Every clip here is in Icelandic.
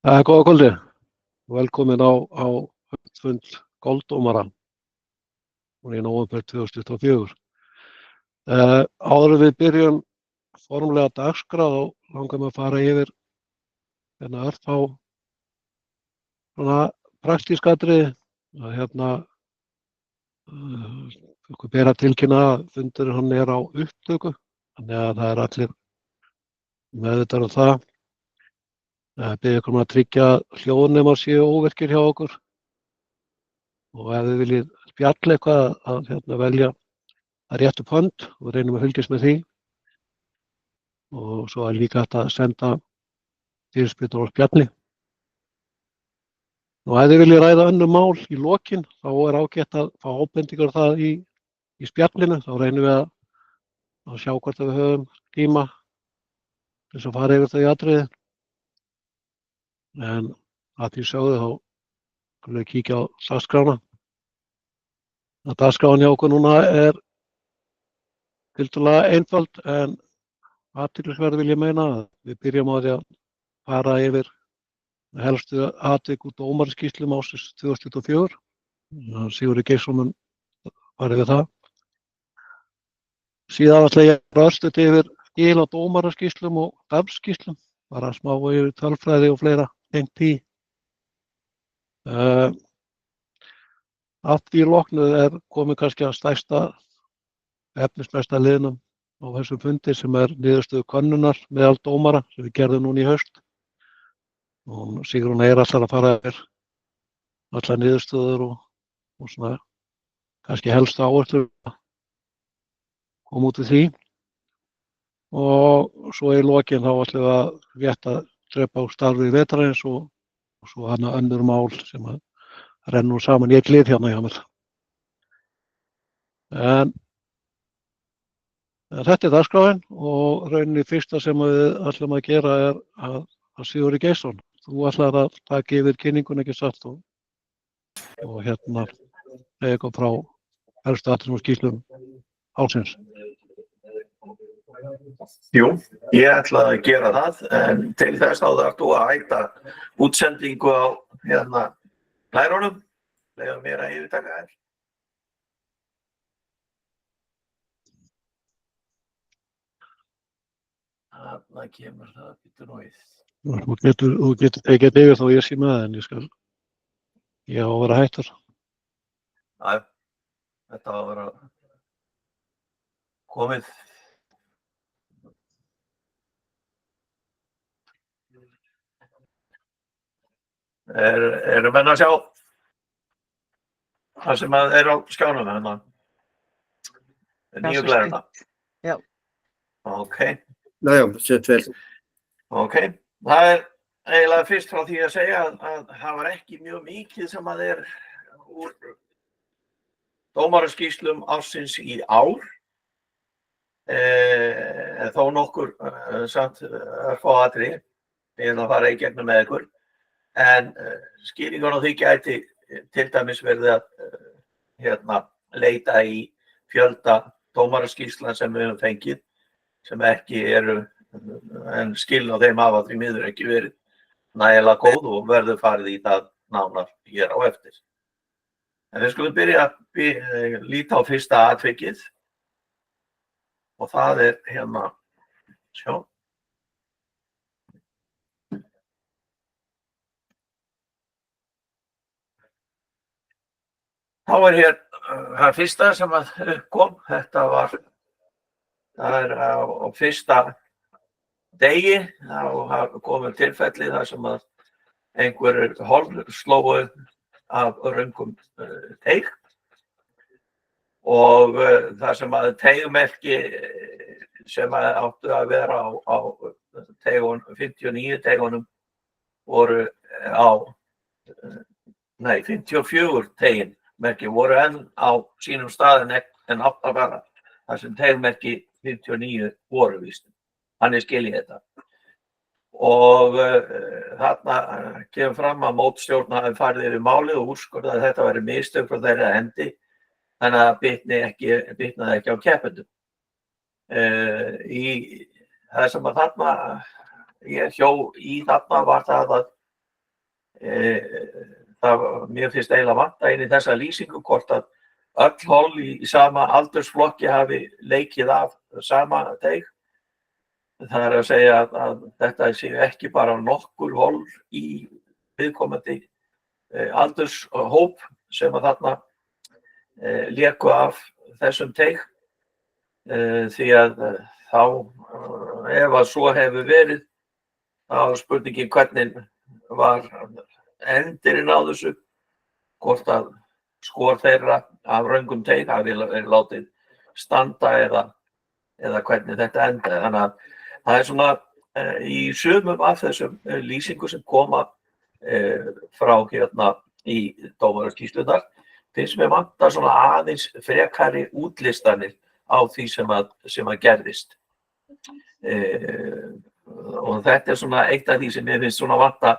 Góða kvöldi, velkomin á fund Golfdómara í nóvember 2024. Áður en við byrjum formlega dagskrá þá langar mig að fara yfir örfá svona praktísk atriði að okkur ber að tilkynna að fundurinn hann er á upptöku, þannig að það er allir meðvitaðir um það. Biðja ykkur að tryggja að hljóðnemar séu óvirkir hjá okkur og ef þið viljið spjalla eitthvað að velja að rétta upp hönd og reynum að fylgjast með því og svo er líka hægt að senda fyrirspurnir á spjalli. Og ef þið viljið ræða önnur mál í lokin þá er ágætt að fá ábendingar það í spjallinu, þá reynum við að sjá hvort við höfum tíma til þess að fara yfir þau atriði. En að því sögðu þá skulum við kíkja á dagskrána. Dagskráin hjá okkur núna er tiltölulega einföld en athyglisverð vil ég meina. Við byrjum á því að fara yfir helstu atvik úr dómaraskýrslum ársins 2024. Sigurður Geirsson mun fara yfir það. Síðan ætla ég að örstutt yfir skil á dómaraskýrslum og dagskýrslum, bara smá yfir tölfræði og fleira tengt því. Að því loknu er komið kannski að stærsta efnismesta liðnum á þessum fundi sem er niðurstöðu könnunar meðal dómara sem við gerðum núna í haust. Og Sigrún ætlar að fara yfir allar niðurstöður og svona kannski helstu áherslur að koma út við því. Og svo í lokin þá ætlum við að rétt að drepa á starfi vetrarins og svo önnur mál sem að rennur saman í eitt lið hérna hjá mér. En þetta er dagskráin og rauninni fyrsta sem við ætlum að gera er að Sigurður Geirsson, þú ætlar að taka yfir kynningun ekki satt og segja eitthvað frá helstu atriðum og skýrslum ársins. Jú, ég ætla að gera það, en til þess þá þarf þú að hætta útsendingu á lærunum, leiða mér að yfirtaka þér. Þarna kemur það býttu nú við. Þú getur tekið yfir þá ég sé með það, en ég á að vera hættur. Já, þetta á að vera komið. Eru menn að sjá það sem er á skjánum nýju glæruna? Já. Ok. Já, sett vel. Ok, það er eiginlega fyrst frá því að segja að það var ekki mjög mikið sem að er úr dómaraskýrslum ársins í ár. Þó nokkur samt örfá atriði, ég að fara í gegnum með ykkur. En skýringar á því gæti til dæmis verið að leita í fjölda dómaraskýrslan sem við höfum fengið, sem ekki eru, en skilin á þeim hafa því miður ekki verið nægilega góð og verður farið í það nánar hér á eftir. En við skulum byrja að líta á fyrsta atvikið og það er sjá. Þá er hér það fyrsta sem að kom, það er á fyrsta degi, þá komum tilfelli þar sem að einhverjir slógu af röngum teig og þar sem að teigmerki sem áttu að vera á 59 teigunum voru 54 teigin. Merki voru enn á sínum stað en átt að vera þar sem teigmerki 59 voru víst. Þannig skil ég þetta. Og þarna kemur fram að mótstjórn hafi farið yfir málið og úrskurðað að þetta væri mistök frá þeirra hendi, þannig að bitnaði ekki á keppendum. Það sem að þarna ég hjó í þarna var það að mér finnst eiginlega vanta inn í þessa lýsingu hvort að öll hol í sama aldursflokki hafi leikið af sama teig. Það er að segja að þetta séu ekki bara nokkur hol í viðkomandi aldurshóp sem að þarna léku af þessum teig, því að þá, ef að svo hefur verið, þá spurningin hvernig var endirinn á þessu, hvort að skor þeirra af röngum teig hafi verið látið standa eða hvernig þetta endaði. Þannig að það er svona í sumum af þessum lýsingu sem koma frá hérna í dómaraskýrslurnar, finnst mér vanta svona aðeins frekari útlistanir á því sem að gerðist. Og þetta er svona eitt af því sem mér finnst svona vanta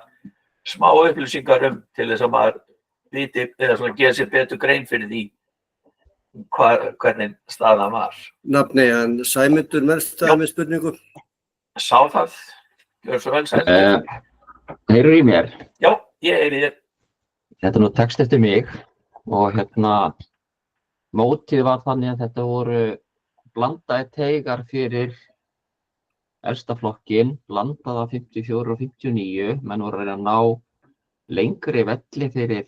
smá upplýsingar til þess að maður viti eða svona gera sér betur grein fyrir því hvernig staðan var. Nafni, en Sæmundur Melstad með spurningu. Sá það, gjör svo vel Sæmundur. Heyrðu í mér? Já, ég heyri þér. Þetta er nú text eftir mig og mótið var þannig að þetta voru blandaðir teigar fyrir elsta flokkinn, blandaða 54 og 59, menn voru að reyna að ná lengri velli fyrir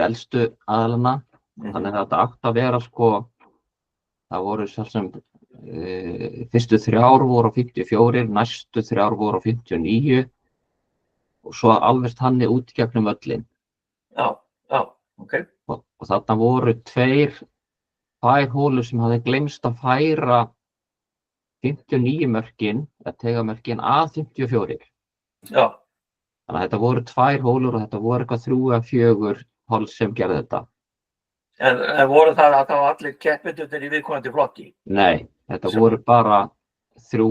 elstu aðalana. Þannig að þetta átti að vera það voru sem fyrstu 3 voru á 54, næstu 3 voru á 59 og svo alveg þannig út gegnum völlin. Já, ok. Og þarna voru 2 færhólur sem hafði gleymst að færa 59 mörkin, eða teigamörkin að 54. Já. Þannig að þetta voru 2 hólur og þetta voru eitthvað 3 eða 4 hol sem gerði þetta. En voru það að það var allir keppendurnir í viðkomandi flokki? Nei, þetta voru bara 3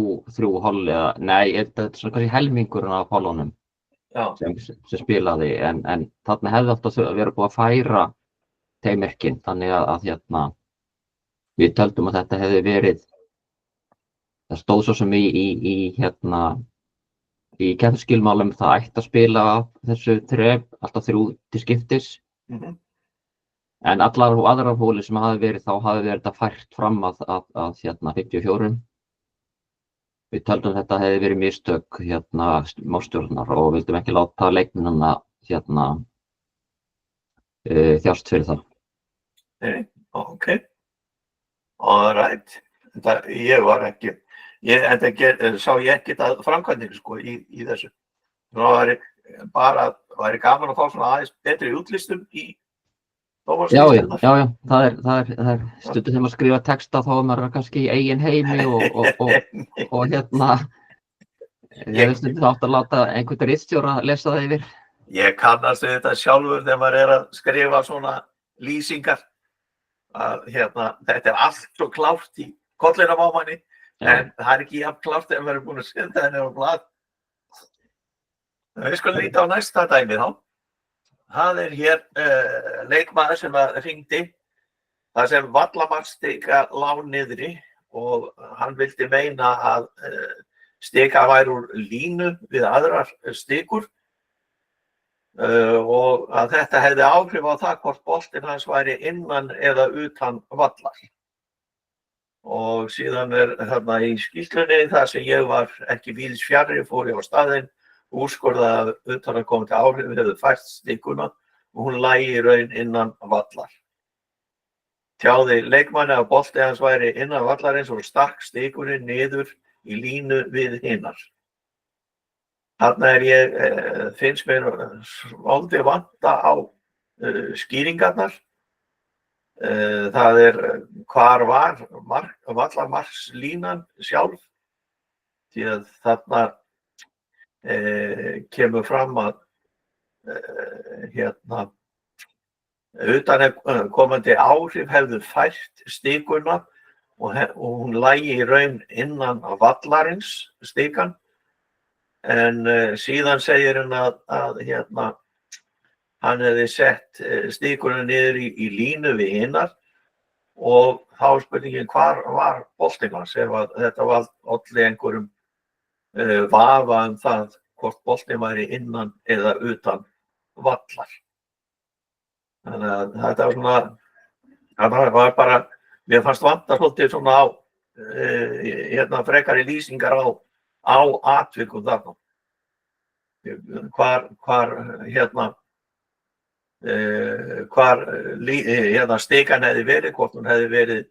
hol eða, nei, þetta er svona kannski helmingurinn af holunum sem spilaði, en þarna hefði átt að vera búið að færa teigmerkin, þannig að við töldum að þetta hefði verið, það stóð svo sem í keppnisskilmálum það ætti að spila þessu þrep alltaf 3 til skiptis. En allar aðrar hóli sem hafi verið, þá hafi verið þetta fært fram að 54. Við töldum þetta hefði verið mistök málstjórnar og vildum ekki láta leikmennina þjást fyrir það. Ok. All right. Ég var ekki, sá ég ekkert að framkvæmdingu í þessu. Það væri gaman að fá svona aðeins betri útlistum í Já, það er stundum þegar maður skrifa texta þá er maður kannski í eigin heimi og ég stundum átt að láta einhvern ritstjóra lesa það yfir. Ég kannast við þetta sjálfur þegar maður er að skrifa svona lýsingar að þetta er allt svo klárt í kollinum á manni, en það er ekki jafn klárt ef maður er búin að setja henni á blað. Við skulum líta á næsta dæmi þá. Það er hér leikmaður sem hringdi þar sem vallamarksstika lá niðri og hann vildi meina að stika væri úr línu við aðrar stikur og að þetta hefði áhrif á það hvort boltinn hans væri innan eða utan vallar. Og síðan er þarna í skýrslunni þar sem ég var ekki víðs fjarri, fór ég á staðinn, úrskurðað að utanaðkomandi áhrif hefðu fært stikuna og hún lægi í raun innan vallar. Tjáði leikmanni að bolti hans væri innan vallarins og stakk stikunni niður í línu við hinnar. Þarna finnst mér svolítið vanta á skýringarnar. Það er hvar var vallarmarkslínan sjálf, því að þarna kemur fram að utanaðkomandi áhrif hefðu fært stikuna og hún lægi í raun innan vallarins stikan, en síðan segir hann að hann hefði sett stikuna niður í línu við hinnar og þá er spurningin hvar var boltinn hans ef að þetta var olli einhverjum vafa það hvort boltinn væri innan eða utan vallar. Þannig að þetta var svona, það var bara, mér fannst vanta svolítið svona á, frekari lýsingar á atvikum þarna. Hvar stikan hefði verið, hvort hún hefði verið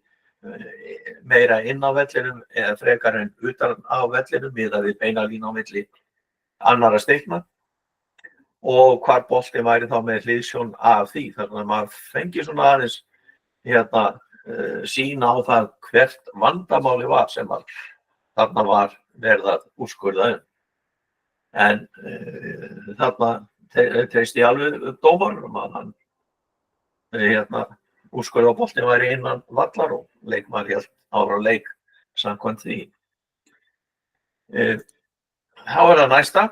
meira inn á vellinum eða frekar en utan á vellinum miðað við beina línu á milli annarra stikna og hvar boltinn væri þá með hliðsjón af því. Þannig að maður fengi svona aðeins sýn á það hvert vandamáli var sem að þarna var verið að úrskurða um. En þarna treysti ég alveg dómaranum að hann úrskurða að boltinn væri innan vallar og leikmaður hélt áfram leik samkvæmt því. Þá það næsta.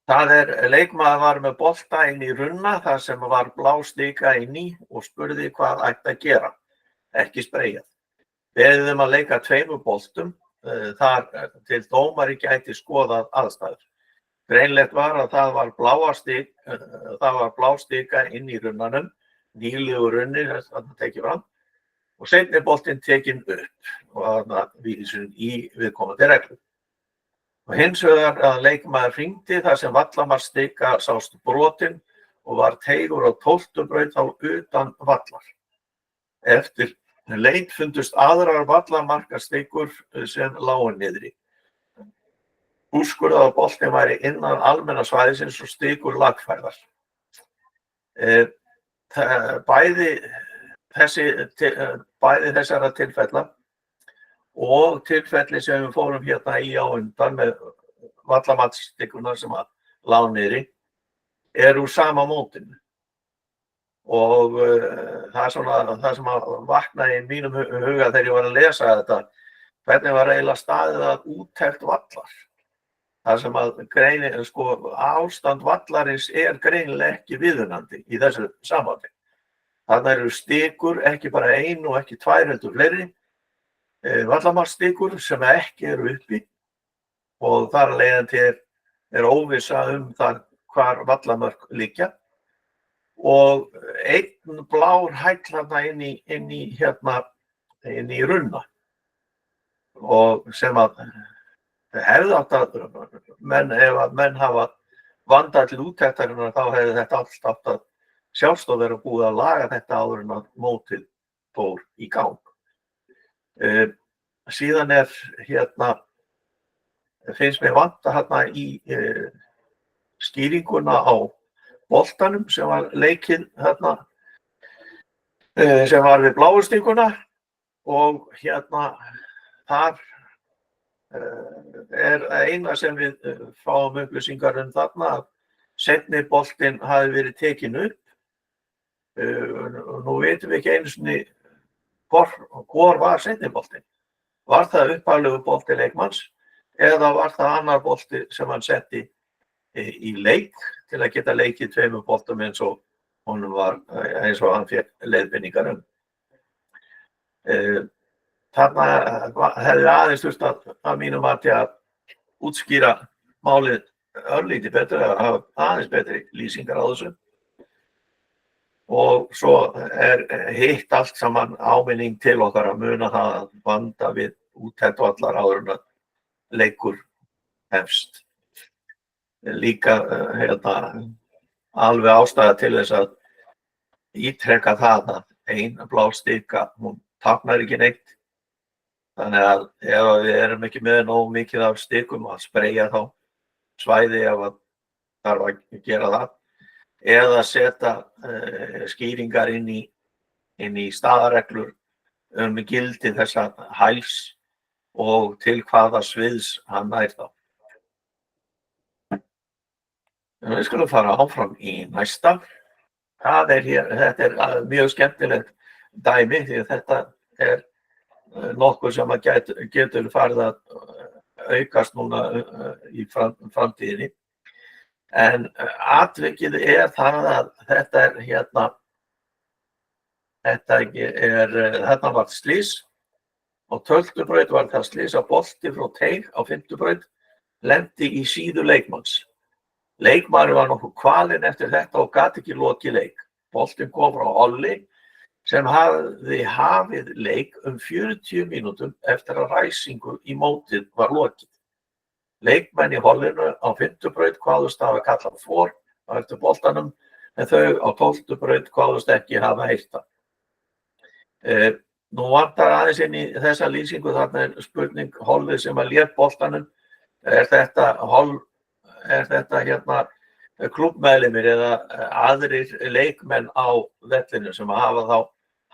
Það leikmaður var með bolta inn í runna þar sem var blá stika inn í og spurði hvað ætti að gera, ekki spreyjað. Beðið að leika 2 boltum þar til dómari gæti skoðað aðstæður. Greinlegt var að það var blá stika inn í runnanum, nýlegur runni, þarna tekið fram, og seinni boltinn tekinn upp og þarna vísun í viðkomandi reglu. Og hins vegar að leikmaður hringdi þar sem vallamarksstika sást brotin og var teigur á 12. braut á utan vallar. Eftir leit fundust aðrar vallamarkastikur sem lágu niðri. Úrskurðað að boltinn væri innan almenna svæðisins og stikur lagfærðar. Bæði þessara tilfella og tilfelli sem við fórum hérna í á undan með vallamarksstikuna sem að lágu niðri úr sama mótinu. Og það sem að vaknaði í mínum huga þegar ég var að lesa þetta, hvernig var eiginlega staðið að úttekt vallar. Það sem að ástand vallarins greinilega ekki viðunandi í þessu sambandi. Þarna eru stikur, ekki bara 1 og ekki 2 heldur fleiri, vallamarksstikur sem ekki eru uppi og þar af leiðandi óvissa það hvar vallamörk liggja og einn blár hæll þarna inn í runna og sem að hefði átt að ef að menn hafa vandað til úttektarinnar þá hefði þetta allt átt að sjálfst og vera búið að laga þetta áður en að mótið fór í gang. Síðan finnst mér vanta hérna í skýringuna á boltanum sem var leikinn hérna sem var við bláu stikuna og þar eina sem við fáum upplýsingar þarna að seinni boltinn hafi verið tekinn upp. Nú vitum við ekki einu sinni hvor var seinni boltinn. Var það upphaflegu bolti leikmanns eða var það annar bolti sem hann setti í leik til að geta leikið 2 boltum eins og hann fékk leiðbeiningar um. Þarna hefði aðeins þurft að mínum mati að útskýra málið örlítið betur eða hafa aðeins betri lýsingar á þessu. Og svo hitt allt saman áminning til okkar að muna það að vanda við úttekt vallar áður en að leikur hefst. Líka alveg ástæða til þess að ítreka það að ein blá stika, hún táknar ekki neitt. Þannig að ef við erum ekki með nógu mikið af stikum að spreyja þá svæði ef að þarf að gera það eða setja skýringar inn í staðareglur gildi þessa hæls og til hvaða sviðs hann nær þá. En við skulum fara áfram í næsta. Þetta mjög skemmtilegt dæmi því að þetta nokkuð sem að getur farið að aukast núna í framtíðinni. En atvikið það að þarna var slys og 12. braut var það slys á bolti frá teig á 5. braut lenti í síðu leikmanns. Leikmaður var nokkuð kvalinn eftir þetta og gat ekki lokið leik. Boltinn kom frá Olli sem hafði hafið leik 40 mínútum eftir að ræsingu í mótið var lokið. Leikmenn í hollinu á 5. braut kváðust hafa kallað for á eftir boltanum en þau á 12. braut kváðust ekki hafa heyrt það. Nú vantar aðeins inn í þessa lýsingu, þarna spurning hollið sem að lét boltanum. Er þetta klúbbmeðlimir eða aðrir leikmenn á vellinu sem hafa þá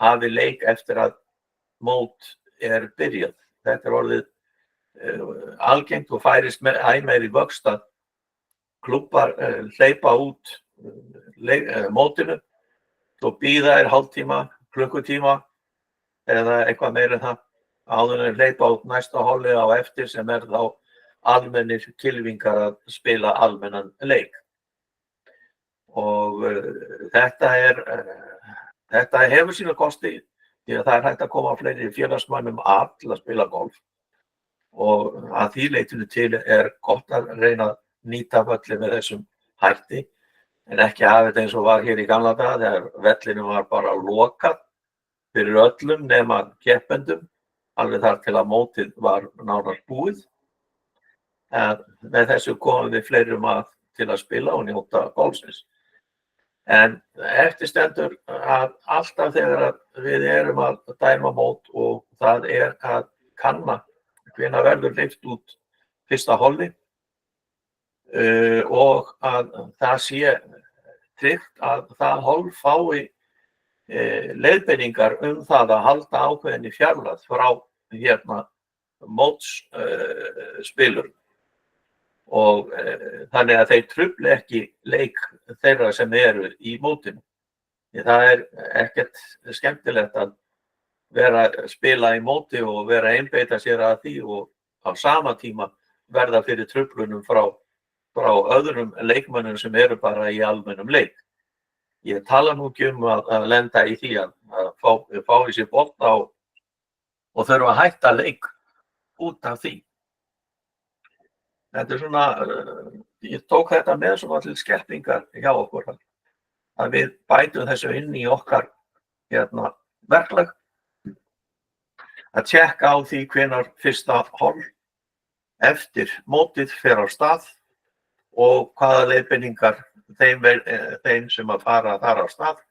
hafið leik eftir að mót byrjað. Þetta orðið algengt og færist æ meiri vöxt að klúbbar hleypa út mótinu og bíða hálftíma, klukkutíma eða eitthvað meira en það áður en hleypa út næsta holli á eftir sem þá almennir kylfingar að spila almennan leik. Og þetta hefur sína kosti því að það hægt að koma fleiri félagsmönnum til að spila golf og að því leytinu til gott að reyna að nýta völlinn með þessum hætti en ekki hafa þetta eins og var hér í gamla daga þegar vellinu var bara lokað fyrir öllum nema keppendum alveg þar til að mótið var nánast búið. En með þessu komum við fleirum til að spila og njóta golfsins. En eftir stendur að alltaf þegar við erum að dæma mót og það að kanna hvenær verður hleypt út fyrsta holli og að það sé tryggt að það holl fái leiðbeiningar það að halda ákveðinni fjarlægð frá mótsspilur. Og þannig að þeir trufli ekki leik þeirra sem eru í mótinu. Það ekkert skemmtilegt að vera að spila í móti og vera að einbeita sér að því og á sama tíma verða fyrir truflunum frá öðrum leikmönnum sem eru bara í almennum leik. Ég tala nú ekki að lenda í því að fá í sér bolta og þurfa að hætta leik út af því. Þetta svona, ég tók þetta með svona til skelpingar hjá okkur að við bætum þessu inn í okkar verklag að tjekka á því hvenær fyrsta holl eftir mótið fer á stað og hvaða leiðbeiningar þeim sem að fara þar á stað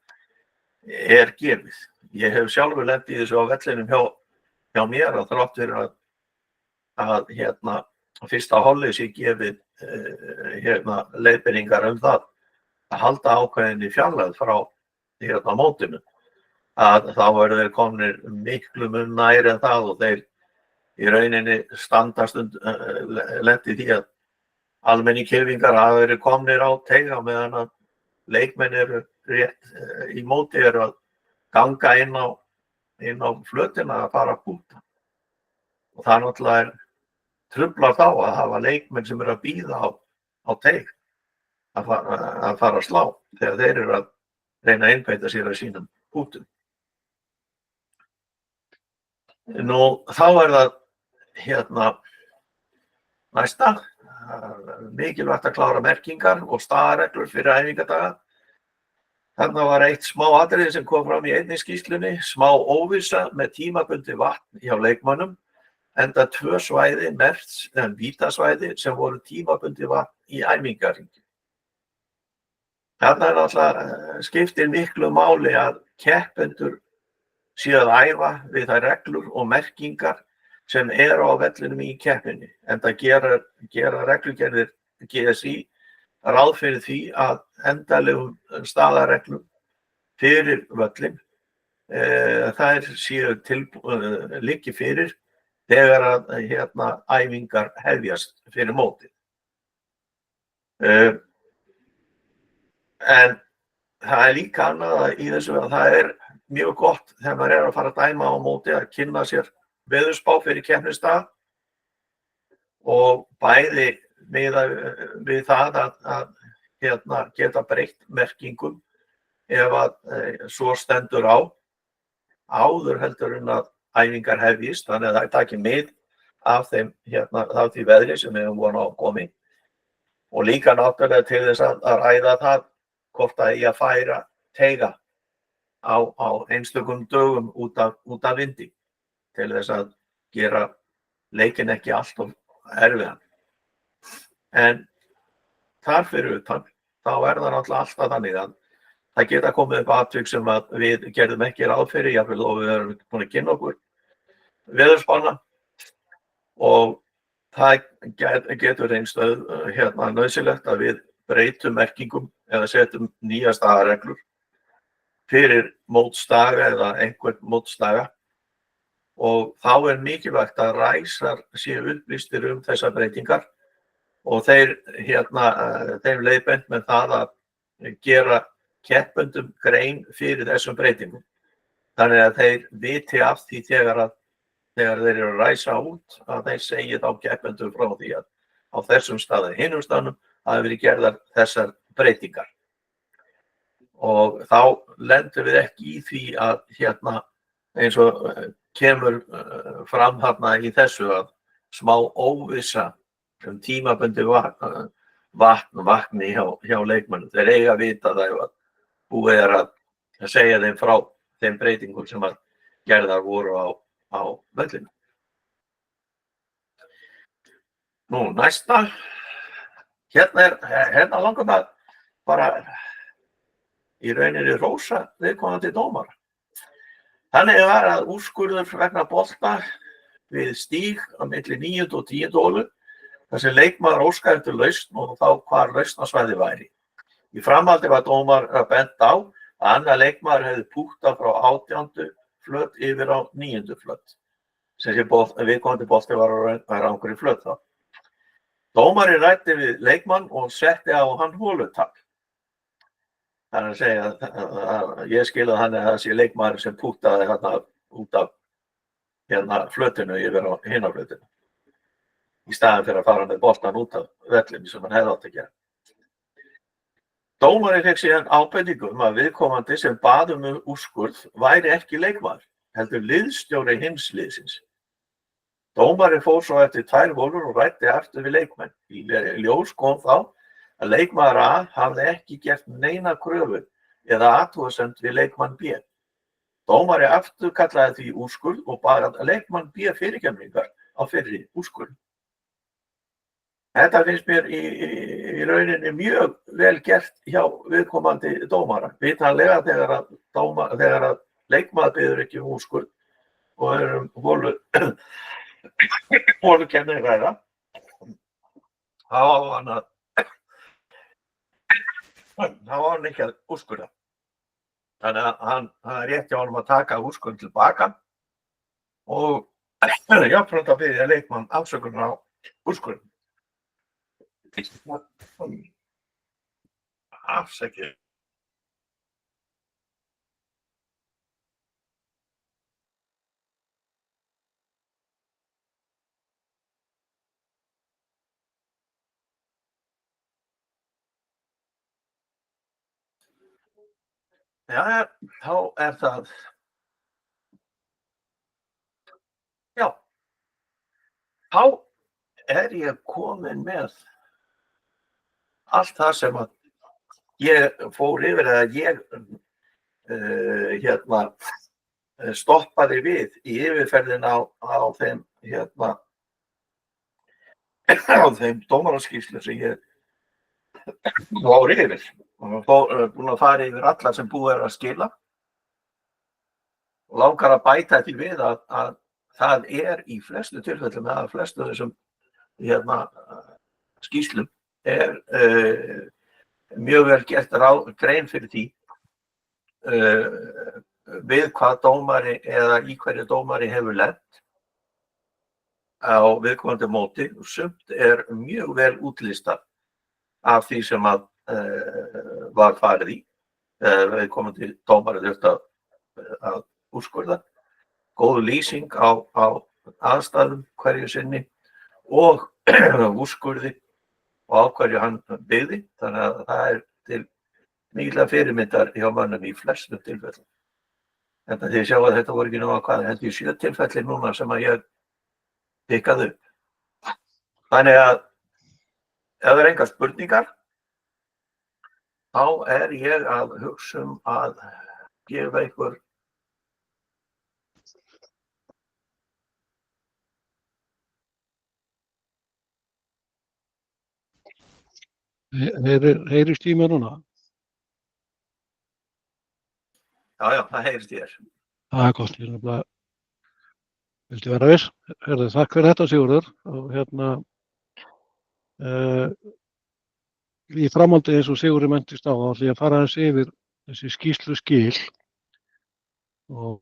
gefið. Ég hef sjálfur lent í þessu á vellinum hjá mér að þrátt fyrir að fyrsta holli sé gefið leiðbeiningar það að halda ákveðinni fjarlægð frá mótinu. Að þá eru þeir komnir miklu mun nær en það og þeir í rauninni standast lent í því að almennir kylfingar hafa verið komnir á teig á meðan að leikmenn eru rétt í móti að ganga inn á flötina að fara að búta. Og það náttúrulega truflar þá að hafa leikmenn sem eru að bíða á teig að fara að slá þegar þeir eru að reyna að einbeita sér að sínum bútum. Nú þá það næsta mikilvægt að klára merkingar og staðareglur fyrir æfingadaga. Þarna var eitt smá atriði sem kom fram í einni skýrslunni, smá óvissa með tímabundið vatn hjá leikmönnum, enda 2 svæði merkt sem vítasvæði sem voru tímabundið vatn í æfingaringi. Þarna náttúrulega skiptir miklu máli að keppendur séu að æfa við þær reglur og merkingar sem eru á vellinum í keppninni, enda gera reglugerðir GSI ráð fyrir því að endanlegum staðareglum fyrir völlin þær séu liggi fyrir þegar að æfingar hefjast fyrir mótið. En það líka annað í þessu að það mjög gott þegar maður að fara að dæma á móti að kynna sér veðurspá fyrir keppnisdag og bæði við það að geta breytt merkingum ef að svo stendur á áður heldur en að æfingar hefjist, þannig að það taki mið af því veðri sem við höfum von á komi og líka náttúrulega til þess að ræða það hvort að eigi að færa teiga á einstökum dögum út af vindi til þess að gera leikinn ekki allt of erfiðan. En þar fyrir utan þá er það náttúrulega alltaf þannig að það geta komið upp atvik sem að við gerðum ekki ráð fyrir, jafnvel þó við erum búin að kynna okkur veðurspána og það getur reynst nauðsynlegt að við breytum merkingum eða setjum nýja staðareglur fyrir mótstaga eða einhvern mótstaga og þá er mikilvægt að ræsar séu upplýstir þessar breytingar og þeim leiðbent með það að gera keppendum grein fyrir þessum breytingum. Þannig að þeir viti af því þegar þeir eru að ræsa út að þeir segi þá keppendum frá því að á þessum stað eða hinum staðnum hafi verið gerðar þessar breytingar. Og þá lendum við ekki í því að eins og kemur fram í þessu að smá óvissa tímabundið vakni hjá leikmönnum. Þeir eiga að vita það að búið er að segja þeim frá þeim breytingum sem að gerðar voru á vellinu. Nú, næsta. Hérna langar maður bara í rauninni hrósa viðkomandi dómara. Þannig var að úrskurður vegna bolta við stíg á milli 9. og 10. holu þar sem leikmaður óskaði eftir lausn og þá hvar lausnarsvæði væri. Í framhaldi var dómar að benda á að annar leikmaður hefði púktað frá 18. flöt yfir á 9. flöt. Sem sé viðkomandi bolti var á einhverju flöt þá. Dómarinn ræddi við leikmann og setti á hann holutak. Það er að segja að ég skil að hann sé leikmaður sem púktaði út af flötinu yfir á hina flötinu. Í staðinn fyrir að fara með boltan út af vellinu sem hann hefði átt að gera. Dómarinn fékk síðan ábendingu að viðkomandi sem bað úrskurð væri ekki leikmaður, heldur liðsstjóri hins liðsins. Dómarinn fór svo eftir 2 holur og ræddi aftur við leikmenn. Í ljós kom þá að leikmaður A hafði ekki gert neina kröfu eða athugasemd við leikmann B. Dómari afturkallaði því úrskurð og bað leikmann B fyrirgefningar á fyrri úrskurð. Þetta finnst mér í rauninni mjög vel gert hjá viðkomandi dómara. Vitanlega þegar að leikmaður biður ekki úrskurð og holukennir ræða, þá á hann ekki að úrskurða. Þannig að hann er rétt hjá honum að taka úrskurð tilbaka og jafnframt að biðja leikmann afsökunar á úrskurðum. Afsakið. Já, þá er það. Já, þá er ég komin með allt það sem að ég fór yfir eða ég stoppaði við í yfirferðin á þeim þeim dómaraskýrslum sem ég fór yfir og búin að fara yfir alla sem búið er að skila og langar að bæta því við að það er í flestu tilfellum eða flestu þessum skýrslum er mjög vel gert grein fyrir því við hvað dómari eða í hverju dómari hefur lent á viðkomandi móti og sumt er mjög vel útlistað af því sem að var farið í viðkomandi dómari þurfti að úrskurða. Góð lýsing á aðstæðum hverju sinni og úrskurði og á hverju hann byggði, þannig að það er til mikilvæg fyrirmyndar hjá mönnum í flestum tilfellum. Þið sjáu að þetta voru ekki nú að hvað, þetta er 7 tilfelli núna sem að ég pikkað upp. Þannig að ef það eru engar spurningar, þá er ég að hugsa að gefa ykkur Heyrist í mér núna? já, það heyrist í þér. Það er gott, ég nefnilega vildi vera viss. Herðu, takk fyrir þetta Sigurður. Og í framhaldi eins og Sigurður mentist á, þá ætla ég að fara aðeins yfir þessi skýrsluskil og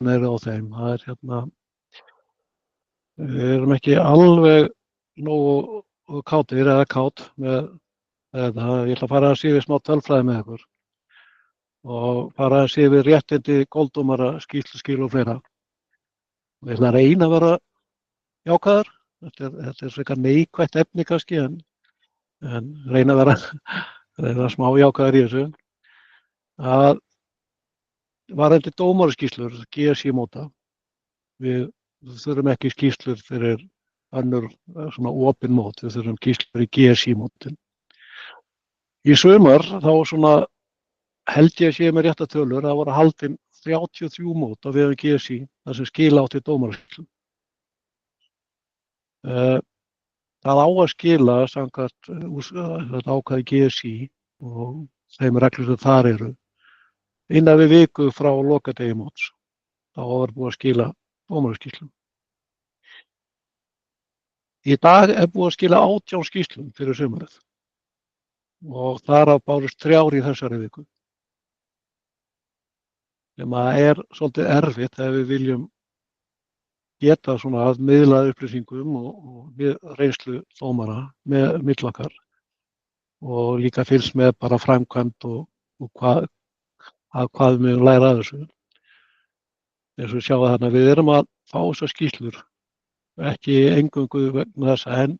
meira á þeim. Það er við erum ekki alveg nógu kátir eða kát með þetta. Ég ætla að fara aðeins yfir smá tölfræði með ykkur og fara aðeins yfir réttindi góðdómara, skýrsluskil og fleira. Við ætlum að reyna að vera jákvæðar. Þetta er frekar neikvætt efni kannski, en reyna að vera smá jákvæðar í þessu. Að varðandi dómaraskýrslur, GSI-móta, við þurfum ekki skýrslur fyrir önnur svona opin mót, við þurfum skýrslur í GSI-mótin. Í sumar þá svona held ég að sé með rétta tölur, það voru haldin 33 mót á vegum GSI þar sem skila átti dómaraskýrslum. Það á að skila samkvæmt þetta ákvæði GSI og þeim reglur sem þar eru innan við viku frá lokadegi móts. Þá var búið að skila dómaraskýrslum. Í dag er búið að skila 18 skýrslum fyrir sumarið og þar af bárust 3 í þessari viku. Sem að er svolítið erfitt ef við viljum geta svona að miðla upplýsingum og reynslu dómara með milli okkar og líka fylgst með bara framkvæmd og hvað við munum læra af þessu. Eins og við sjáum þarna, við erum að fá þessar skýrslur, ekki eingöngu vegna þess en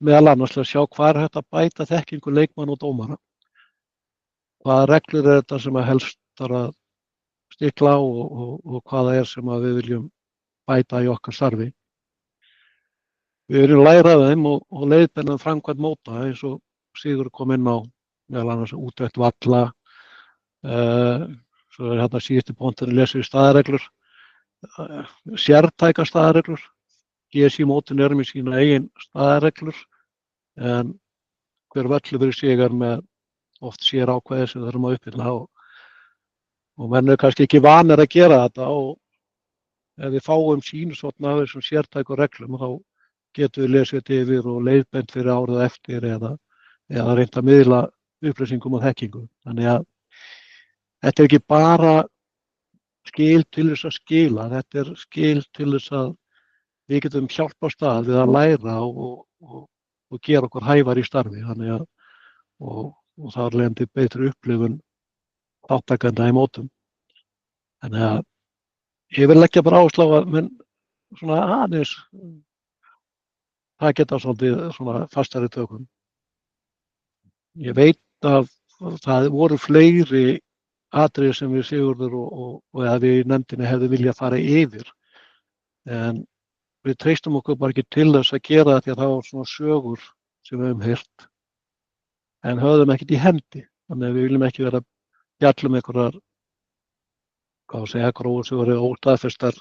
meðal annars til að sjá hvað er hægt að bæta þekkingu leikmanna og dómara. Hvaða reglur er þetta sem að helst þarf að stikla á og hvaða er sem að við viljum bæta í okkar starfi. Við viljum læra af þeim og leiðbeina framkvæmd móta eins og Sigurður kom inn á meðal annars útvekt valla, svo er hérna síðustu punkturinn lesið við staðareglur, sértækar staðareglur. GSI-mótin er með sína eigin staðareglur en hver völlur fyrir sig er með oft sér ákvæði sem við þurfum að uppfylla og menn er kannski ekki vanir að gera þetta og ef við fáum sýnishorn af þessum sértæku reglum þá getum við lesið þetta yfir og leiðbeint fyrir árið eftir eða reynt að miðla upplýsingum og þekkingu. Þannig að þetta er ekki bara skil til þess að skila, þetta er skil til þess að við getum hjálpa á stað við að læra og gera okkur hæfar í starfi. Þannig að og þar leiðandi betri upplifun þátttakenda í mótum. Þannig að ég vil leggja bara áherslu á að menn svona aðeins það geta svolítið svona fastari tökum. Ég veit að það voru fleiri atriði sem við Sigurður og eða við í nefndinni hefði viljað fara yfir en við treystum okkur bara ekki til þess að gera það því að það var svona sögur sem við höfum heyrt en höfðum ekkert í hendi. Þannig að við viljum ekki vera fjallum einhverjar grófar sögur eða óstaðfestar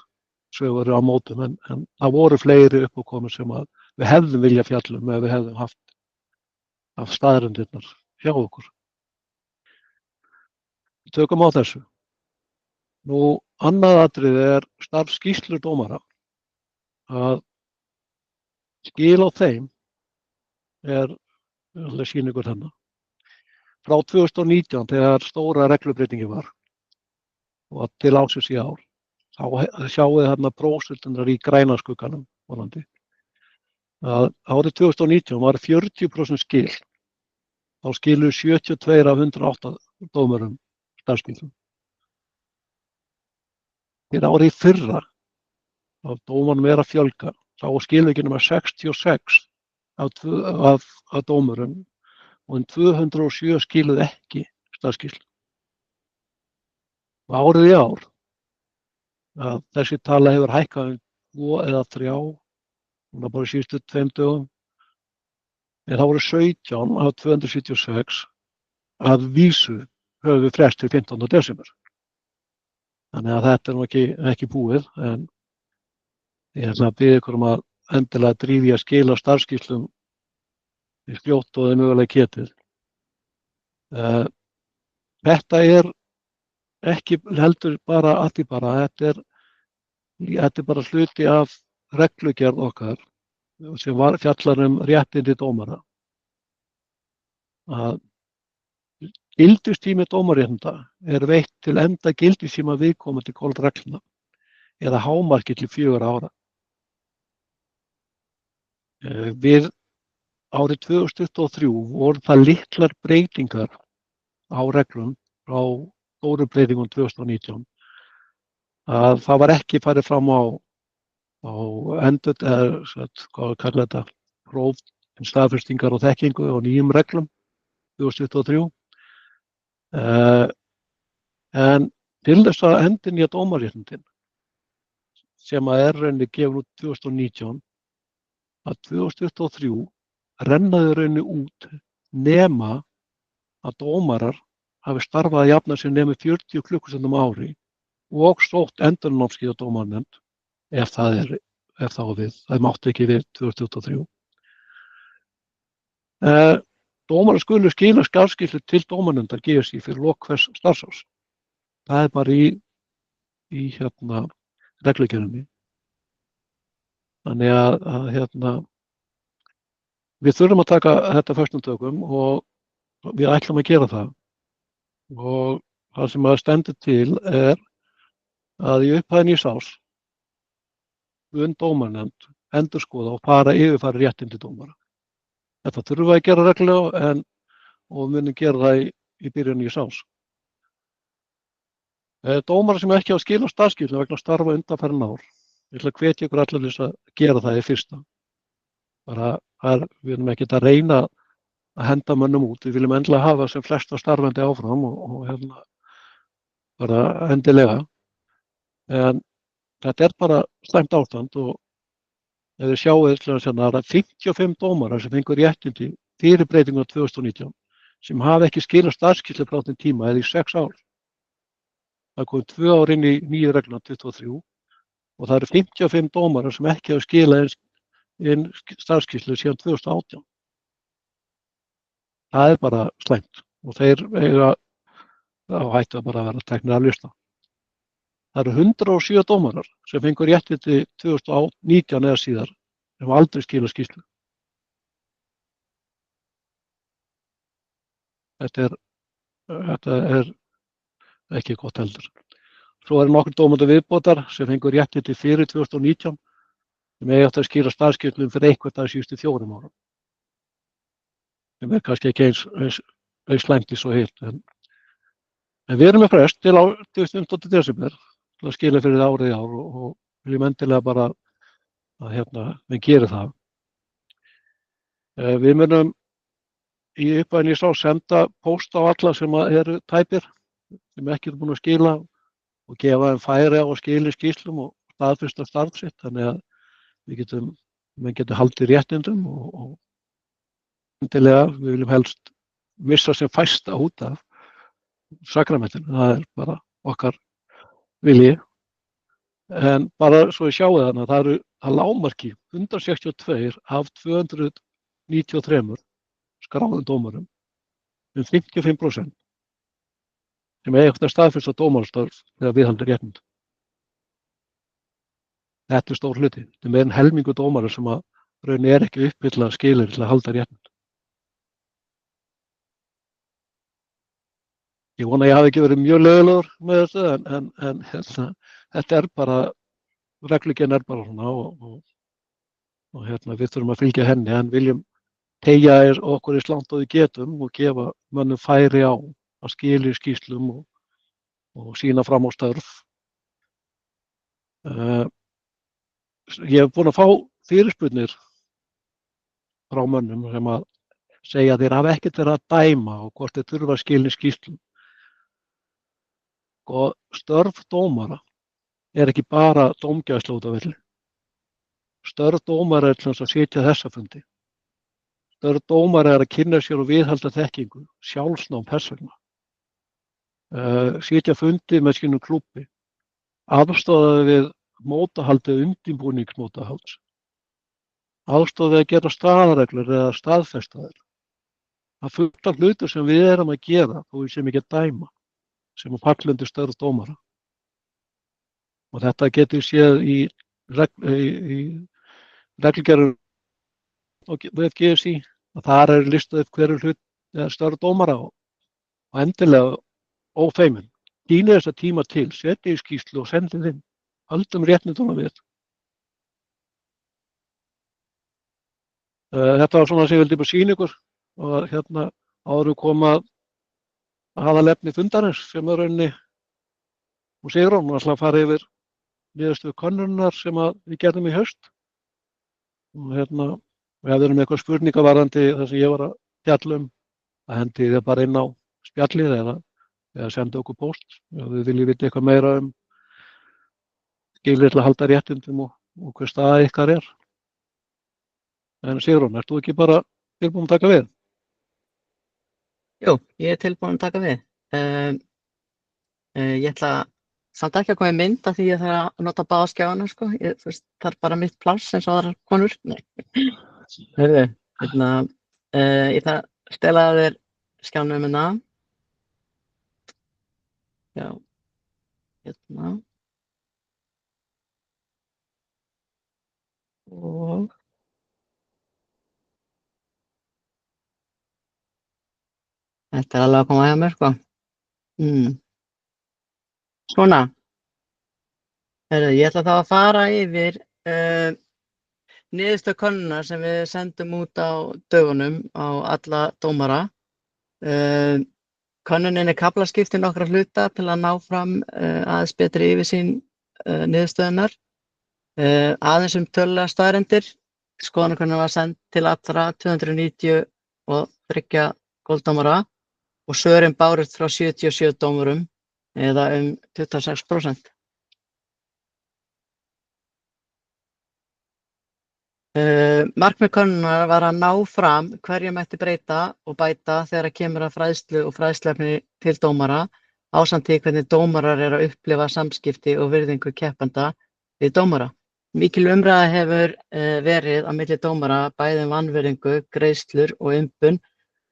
sögur á mótum en það voru fleiri uppákomur sem að við hefðum viljað fjallum ef við hefðum haft af staðreyndirnar hjá okkur. Tökum á þessu. Nú, annað atriði er starfsskýrslur dómara. Að skil á þeim er sýna ykkur þarna. Frá 2019 þegar stóra reglubreytingi var og til ársins í ár, þá sjáum við þarna prósentunar í græna skugganum vonandi. Að árið 2019 var 40% skil. Þá skiluðu 72 af 108 dómurum starfsskýrslum. Fyrir árið í fyrra af dómarum er að fjölga, þá skiluðu ekki nema 66 af dómurum og 207 skiluðu ekki starfsskýrslum. Og árið í ár, að þessi tala hefur hækkað 2 eða 3 núna bara síðustu 2 dögum, en það voru 17 af 276 að vísu höfum við frest til 15. desember. Þannig að þetta er nú ekki búið, en ég ætla að biðja ykkur að endilega drífa í að skila starfsskýrslum í fljótt og þið mögulega getið. Þetta er ekki heldur bara að því bara, þetta er bara hluti af reglugerð okkar sem fjallar réttindi dómara. Að gildistími dómaréttinda er veitt til enda gildistíma viðkomandi reglna eða hámarki til 4 ára. Við árið 2023 voru það litlar breytingar á reglum frá stórum breytingum 2019 að það var ekki farið fram á endur, hvað kallar þetta, próf, staðfestingar og þekkingu og nýjum reglum 2023. En til þess að endurnýja dómaréttindin sem að er rauninni gefin út 2019 að 2023 rennaði rauninni út nema að dómarar hafi starfað að jafna sem nemi 40 klukkustundum á ári og sótt endurnámskeið á dómarnefnd ef það við. Það mátti ekki við 2023. Dómarar skulu skila starfsskýrslu til dómarnefndar GSÍ fyrir lok hvers starfsárs. Það er bara í reglugerðinni. Þannig að við þurfum að taka þetta föstum tökum og við ætlum að gera það. Og það sem að stendur til er að í upphæði nýs árs dómarnefnd endurskoða og yfirfara réttindi dómara. Þetta þurfum við að gera reglulega og munum gera það í byrjun nýs árs. Dómarar sem ekki hafa skilað starfsskýrslum vegna starfa undanfarin ár, ég ætla að hvetja ykkur allir til að gera það í fyrsta. Við erum ekki að reyna að henda mönnum út, við viljum endilega hafa sem flesta starfandi áfram og bara endilega. En þetta er bara slæmt ástand og ef þið sjáið það er 55 dómarar sem fengu réttindi fyrir breytinguna 2019 sem hafa ekki skilað starfsskýrslu frá þeim tíma eða í 6 ár. Það kom 2 ár inn í nýju regluna 23 og það eru 55 dómarar sem ekki hafa skilað inn starfsskýrslu síðan 2018. Það er bara slæmt og þeir eiga á hættu að bara vera teknir af lista. Það eru 107 dómarar sem fengu réttindi 2019 eða síðar sem aldrei skilað skýrslu. Þetta er ekki gott heldur. Svo eru nokkur dómarar viðbótar sem fengu réttindi fyrir 2019 sem eiga átt að skila starfsskýrslum fyrir einhvern dag síðustu 4 árum. Sem er kannski ekki eins slæmt í svo heilt. En við erum með frest til 15. desember til að skila fyrir árið í ár og viljum endilega bara að við gerum það. Við munum í upphæði nýs árs senda póst á alla sem eru tæpir, sem ekki eru búin að skila og gefa þeim færi á að skila skýrslum og staðfesta starf sitt, þannig að við getum haldið réttindum og endilega við viljum helst missa sem fæsta út af sakramentinu, það er bara okkar vilji. En bara svo ég sjáu þarna, það eru að lágmarki 162 af 293 skráðum dómarum, 55% sem eiga eftir að staðfesta dómarastörf þegar viðhaldi réttindi. Þetta er stór hluti. Þetta er meira en helmingur dómara sem að rauninni er ekki uppfylla skilyrði til að halda réttindi. Ég vona að ég hafi ekki verið mjög lögulegur með þetta en þetta er bara, reglugerðin er bara svona og við þurfum að fylgja henni en viljum teygja okkur eins langt og við getum og gefa mönnum færi á að skila skýrslum og sýna fram á störf. Ég hef búin að fá fyrirspurnir frá mönnum sem að segja að þeir hafa ekkert verið að dæma og hvort þeir þurfa að skila skýrslum. Og störf dómara er ekki bara dómgæsla út af velli. Störf dómara er til þess að sitja þessa fundi. Störf dómara er að kynna sér og viðhalda þekkingu, sjálfsnám persóna. Sitja fundi með sínum klúbbi, aðstoða við mótahaldi og undirbúningsmótahalds, aðstoða við að gera staðreglur eða staðfesta þær. Það er fullt af hlutum sem við erum að gera þó við séum ekki að dæma, sem að falla undir störf dómara. Og þetta getur séð í reglugerðum og við GSI að þar er listað upp hverju hlut störf dómara og endilega ófeimin. Dýnið þessa tíma til, setja í skýrslu og sendið inn. Höldum réttindunum við. Þetta var svona sem ég vildi bara sýna ykkur og hérna áður koma aðalefni fundarins sem er rauninni og Sigrún var alltaf að fara yfir niðurstöðu könnunar sem við gerðum í haust. Og hérna, ef þið erum með eitthvað spurningar varðandi það sem ég var að fjalla það hendi þið bara inn á spjallið eða senda okkur póst. Ef þið viljið vita eitthvað meira skilið til að halda réttindum og hver staða ykkar er. En Sigrún, ert þú ekki bara tilbúin að taka við? Jú, ég er tilbúin að taka við. Ég ætla samt ekki að koma í mynd af því ég þarf að nota báða skjána, sko. Það er bara mitt pláss eins og aðrar konur. Nei. Heyrðu, ég ætla að stela þér skjánum minna. Já, hérna. Og þetta er alveg að koma hjá mér, sko. Svona. Heyrðu, ég ætla þá að fara yfir niðurstöðu könnunar sem við sendum út á dögunum á alla dómara. Könnunin er kaflaskipt í nokkra hluta til að ná fram aðeins betri yfirsýn niðurstöðunnar. Aðeins tölulegar staðreyndir. Skoðanakönnun var send til allra 293 góðdómara og svörin bárust frá 77 dómurum eða 26%. Markmið könnunar var að ná fram hverju mætti breyta og bæta þegar kemur að fræðslu og fræðsluefni til dómara ásamt því hvernig dómarar eru að upplifa samskipti og virðingu keppenda við dómara. Mikil umræða hefur verið á milli dómara bæði vanvirðingu, greiðslur og umbun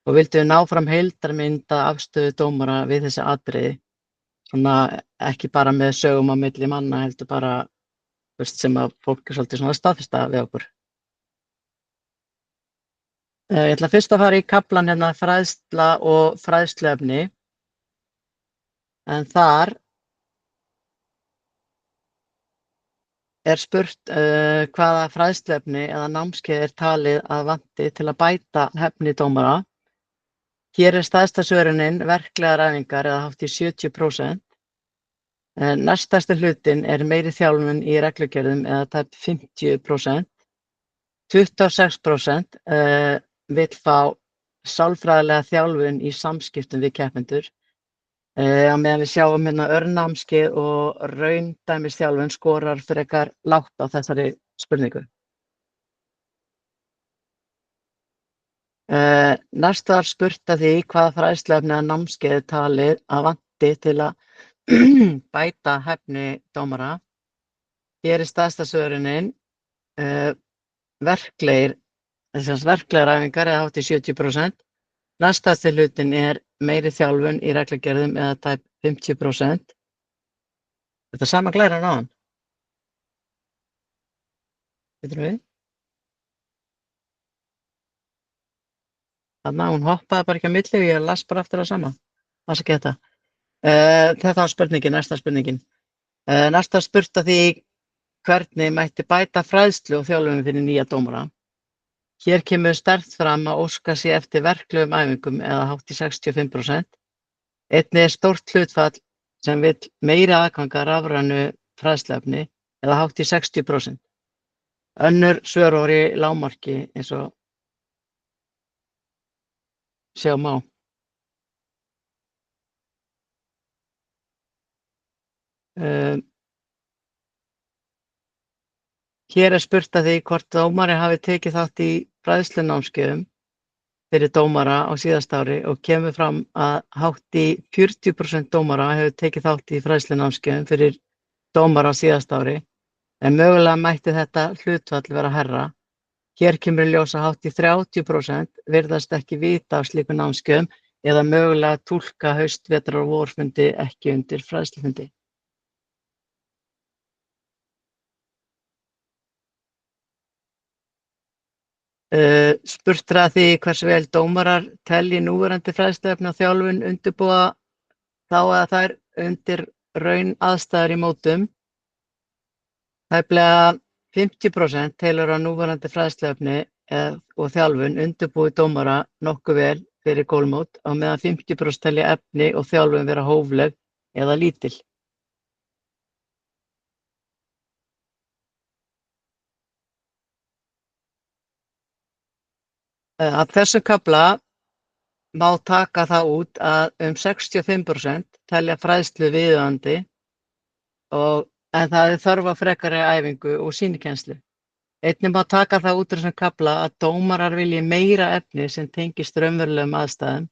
og vildu ná fram heildarmynd af afstöðu dómara við þessi atriði. Svona ekki bara með sögum á milli manna heldur bara sem að fólk er svolítið svona staðfesta við okkur. Ég ætla fyrst að fara í kaflann hérna fræðsla og fræðsluefni. En þar er spurt hvaða fræðsluefni eða námskeið er talið að vanti til að bæta hæfni dómara. Hér er stærsta svörunin verklegar æfingar eða hátt í 70%. Næststærsti hlutinn er meiri þjálfun í reglugerðum eða tæp 50%. 26% vill fá sálfræðilega þjálfun í samskiptum við keppendur. Á meðan við sjáum hérna örnámskeið og raundæmisþjálfun skorar frekar lágt á þessari spurningu. Næst var spurt að því hvaða fræðsluefni eða námskeið er talið að vanti til að bæta hæfni dómara. Hér er stærsta svörunin verklegar æfingar eða hátt í 70%. Næststærsti hlutinn er meiri þjálfun í reglugerðum eða tæp 50%. Þetta er sama glæran á hann. Getur við? Þannig að hún hoppaði bara ekki á milli og ég las bara aftur það sama. Það er ekki þetta. Þetta var spurningin, næsta spurningin. Næsta spurt að því hvernig mætti bæta fræðslu og þjálfun fyrir nýja dómara. Hér kemur sterkt fram að óska sé eftir verklegum æfingum eða hátt í 65%. Einnig er stórt hlutfall sem vill meiri aðgang að rafrænu fræðsluefni eða hátt í 60%. Önnur svör voru í lágmarki eins og sjá má. Hér er spurt að því hvort dómari hafi tekið þátt í fræðslunámskeiðum fyrir dómara á síðasta ári og kemur fram að hátt í 40% dómara hefur tekið þátt í fræðslunámskeiðum fyrir dómara á síðasta ári, en mögulega mætti þetta hlutfall vera hærra. Hér kemur í ljós að hátt í 30% virðast ekki vita af slíkum námskeiðum eða mögulega túlka haust-, vetrar- og vorfundi ekki undir fræðslufundi. Spurt er að því hversu vel dómarar telji núverandi fræðsluefni og þjálfun undirbúa þá eða þær undir raun aðstæður í mótum. Tæplega 50% telur að núverandi fræðsluefni og þjálfun undirbúi dómara nokkuð vel fyrir gólmót, á meðan 50% telja efni og þjálfun vera hófleg eða lítil. Af þessum kafla má taka það út að 65% telja fræðslu viðeigandi en það er þörf á frekari æfingu og sýnikennslu. Einnig má taka það út úr þessum kafla að dómarar vilji meira efni sem tengist raunverulegum aðstæðum.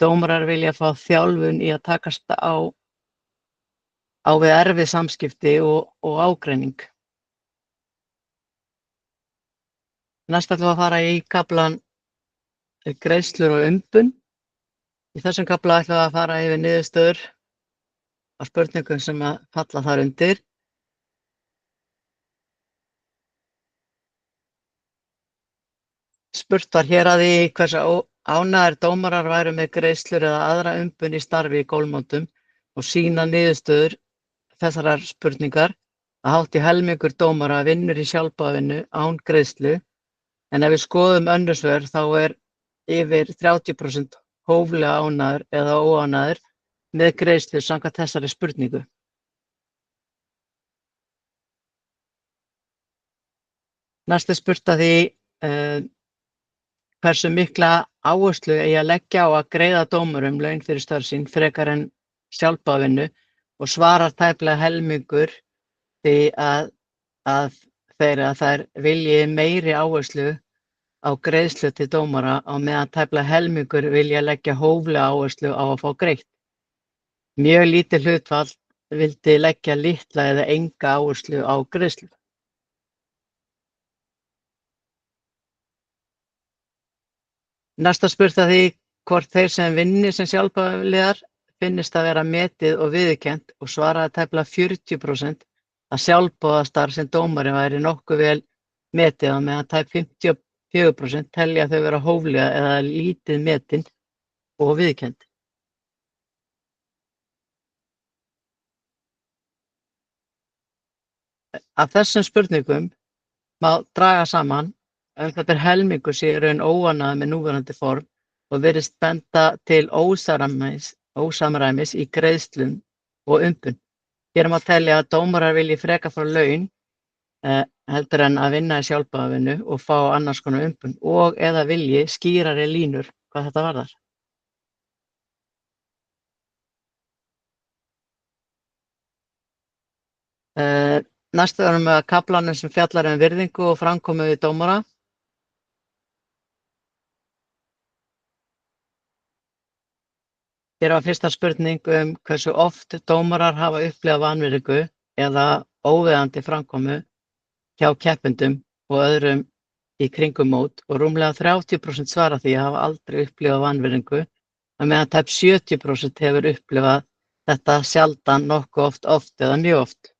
Dómarar vilja fá þjálfun í að takast á við erfið samskipti og ágreining. Næst ætlum við að fara í kaflann greiðslur og umbun. Í þessum kafla ætlum við að fara yfir niðurstöður á spurningum sem falla þar undir. Spurt var hér að því hversu ánægðir dómarar væru með greiðslur eða aðra umbun í starfi í gólmótum og sýna niðurstöður þessarar spurningar að hátt í helmingur dómara vinnur í sjálfboðavinnu án greiðslu, en ef við skoðum önnur svör þá er yfir 30% hóflega ánægðir eða óánægðir með greiðslu samkvæmt þessari spurningu. Næst er spurt að því hversu mikla áherslu eigi að leggja á að greiða dómurum laun fyrir störf sín frekar en sjálfboðavinnu og svarar tæplega helmingur því að þær vilji meiri áherslu á greiðslu til dómara á meðan tæplega helmingur vilja leggja hóflega áherslu á að fá greitt. Mjög lítið hlutfall vildi leggja litla eða enga áherslu á greiðslu. Næsta spurt að því hvort þeir sem vinni sem sjálfboðaliðar finnist að vera metið og viðurkennt og svaraði tæplega 40% að sjálfboðastarf sem dómari væri nokkuð vel metið á meðan tæp 54% telja þau vera hóflega eða lítið metin og viðurkennt. Af þessum spurningum má draga saman þetta helmingur sé í raun óánægður með núverandi form og virðist benda til ósamræmis í greiðslum og umbun. Hér má telja að dómarar vilji frekar fá laun heldur en að vinna í sjálfboðavinnu og fá annars konar umbun og eða vilji skýrari línur hvað þetta varðar. Næst erum við að kaflanum sem fjallar virðingu og framkomu við dómara. Hér var fyrsta spurning hversu oft dómarar hafa upplifað vanvirðingu eða óviðeigandi framkomu hjá keppendum og öðrum í kringum mót og rúmlega 30% svara því að hafa aldrei upplifað vanvirðingu, á meðan tæp 70% hefur upplifað þetta sjaldan, nokkuð oft eða mjög oft.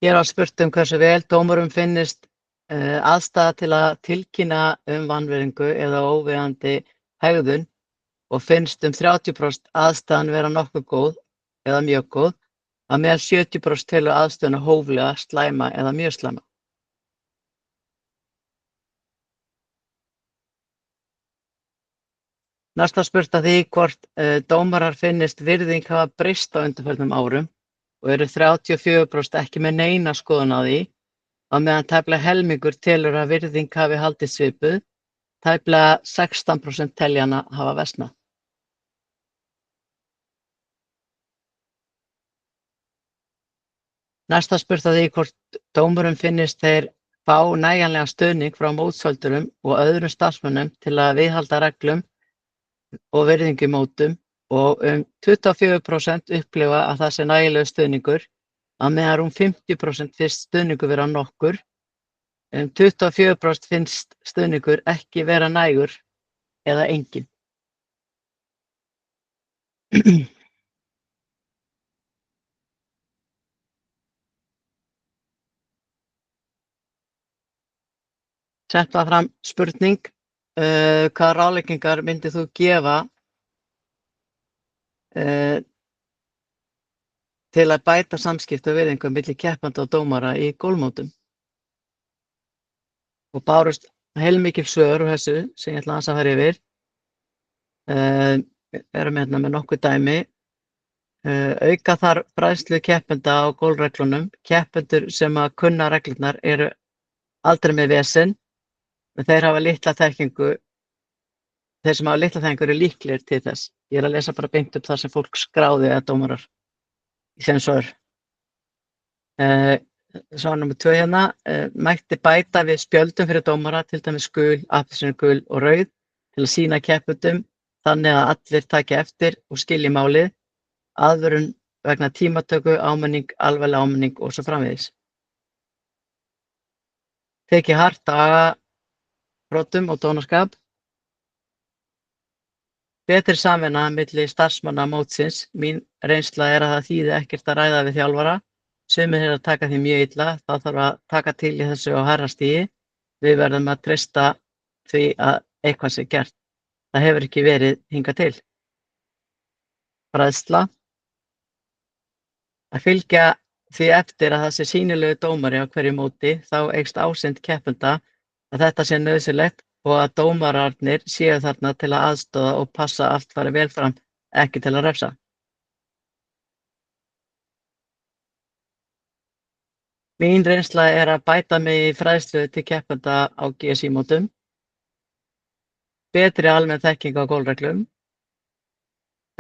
Hér var spurt hversu vel dómurum finnist aðstæða til að tilkynna vanvirðingu eða óviðeigandi hegðun og finnst 30% aðstæðan vera nokkuð góð eða mjög góð, á meðan 70% telur aðstöðuna hóflega, slæma eða mjög slæma. Næsta spurt að því hvort dómarar finnist virðing hafa breyst á undanförnum árum og eru 34% ekki með neina skoðun á því, á meðan tæplega helmingur telur að virðing hafi haldið svipuð, tæplega 16% telja hana hafa versnað. Næsta spurt að því hvort dómurum finnist þeir fá nægjanlega stuðning frá mótsvöldurum og öðrum starfsmönnum til að viðhalda reglum og virðingu í mótum og 24% upplifa að það sé nægilegur stuðningur, að meðan rúm 50% finnst stuðningur vera nokkur, 24% finnst stuðningur ekki vera nægur eða engin. Sett var fram spurning, hvaða ráðleggingar myndir þú gefa til að bæta samskipti og virðingu milli keppenda og dómara í gólfmótum? Og bárust heilmikil svör úr þessu sem ég ætla aðeins að fara yfir. Erum hérna með nokkuð dæmi. Auka þarf fræðslu keppenda á gólfreglunum. Keppendur sem að kunna reglurnar eru aldrei með vesen, en þeir hafa litla þekkingu. Þeir sem hafa litla þekkingu eru líklegir til þess. Ég er að lesa bara beint upp það sem fólk skráði eða dómarar í þeim svör. Svar númer 2 hérna. Mætti bæta við spjöldum fyrir dómara, til dæmis gul, appelsínu gul og rauð, til að sýna keppendum þannig að allir taki eftir og skilji málið, aðvörun vegna tímatöku, áminning, alvarleg áminning og svo framvegis. Tekið hart á agabrotum og dónaskap. Betri samvinna milli starfsmanna mótsins. Mín reynsla er að það þýði ekkert að ræða við þjálfara. Sumir eru að taka því mjög illa, þá þarf að taka til í þessu á hærra stigi. Við verðum að treysta því að eitthvað sé gert. Það hefur ekki verið hingað til. Fræðsla. Að fylgja því eftir að það sé sýnilegu dómari á hverju móti, þá eykst ásýnd keppenda að þetta sé nauðsynlegt og að dómararnir séu þarna til að aðstoða og passa allt fari vel fram, ekki til að refsa. Mín reynsla er að bæta mig í fræðslu til keppenda á GSI-mótum, betri almenn þekking á gólfreglum,